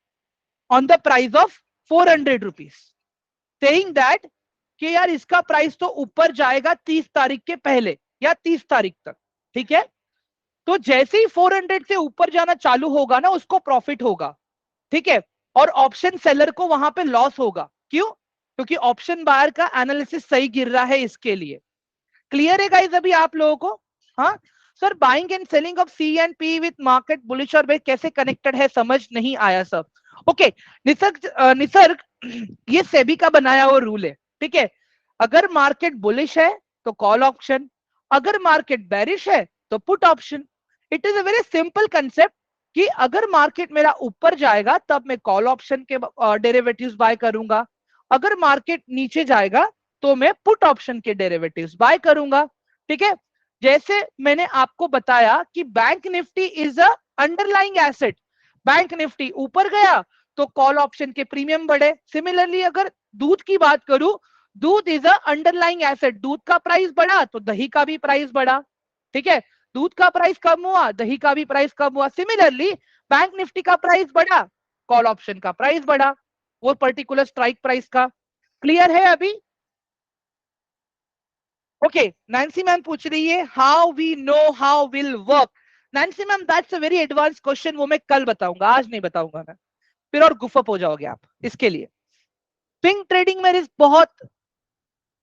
on the price of 400 rupees, saying that कि यार इसका प्राइस तो ऊपर जाएगा 30 तारीख के पहले या 30 तारीख तक, ठीक है। तो जैसे ही 400 से ऊपर जाना चालू होगा ना उसको प्रॉफिट होगा, ठीक है, और ऑप्शन सेलर को वहां पे लॉस होगा। क्यों? क्योंकि ऑप्शन बायर का एनालिसिस सही गिर रहा है इसके लिए। क्लियर है गाइस अभी आप लोगों को? हाँ sir, buying and selling of C and P with market bullish और बेयर कैसे कनेक्टेड है, समझ नहीं आया सर। ओके निसर्ग ये सेबी का बनाया हुआ रूल है, ठीक है। अगर मार्केट बुलिश है तो कॉल ऑप्शन, अगर मार्केट बेरिश है तो put option. It is a very simple concept कि अगर मार्केट मेरा ऊपर जाएगा तब मैं कॉल ऑप्शन के डेरिवेटिव्स बाय करूंगा, अगर मार्केट नीचे जाएगा तो मैं पुट ऑप्शन के डेरिवेटिव्स बाय करूंगा, ठीक है। जैसे मैंने आपको बताया कि bank Nifty is a underlying asset, bank Nifty ऊपर गया तो कॉल ऑप्शन के प्रीमियम बढ़े। सिमिलरली अगर दूध की बात करूं दूध इज अ अंडरलाइंग एसेट, दूध का प्राइस बढ़ा तो दही का भी प्राइस बढ़ा, ठीक है, दूध का प्राइस कम हुआ दही का भी प्राइस कम हुआ। सिमिलरली बैंक निफ्टी का प्राइस बढ़ा, कॉल ऑप्शन का प्राइस बढ़ा, वो पर्टिकुलर स्ट्राइक प्राइस का। क्लियर है अभी? ओके, नैन्सी मैम पूछ रही है how we know how will work. Nancy ma'am that's a very advance question, वो मैं कल बताऊंगा, आज नहीं बताऊंगा मैं, फिर और गुफअप हो जाओगे आप इसके लिए। स्विंग ट्रेडिंग में रिस्क बहुत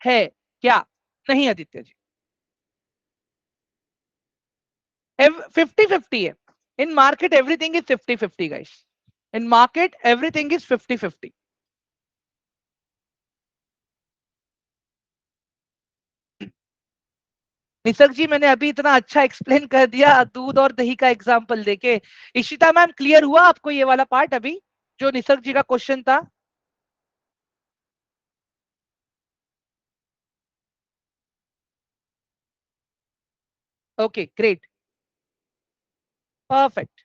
है क्या? नहीं आदित्य जी, 50-50 है। In market everything is 50-50 guys, in market everything is 50-50। Nisarg ji मैंने अभी इतना अच्छा एक्सप्लेन कर दिया दूध और दही का एग्जांपल देके। इशिता मैम क्लियर हुआ आपको ये वाला पार्ट अभी, जो निसर्ग जी का क्वेश्चन था? Okay great, perfect.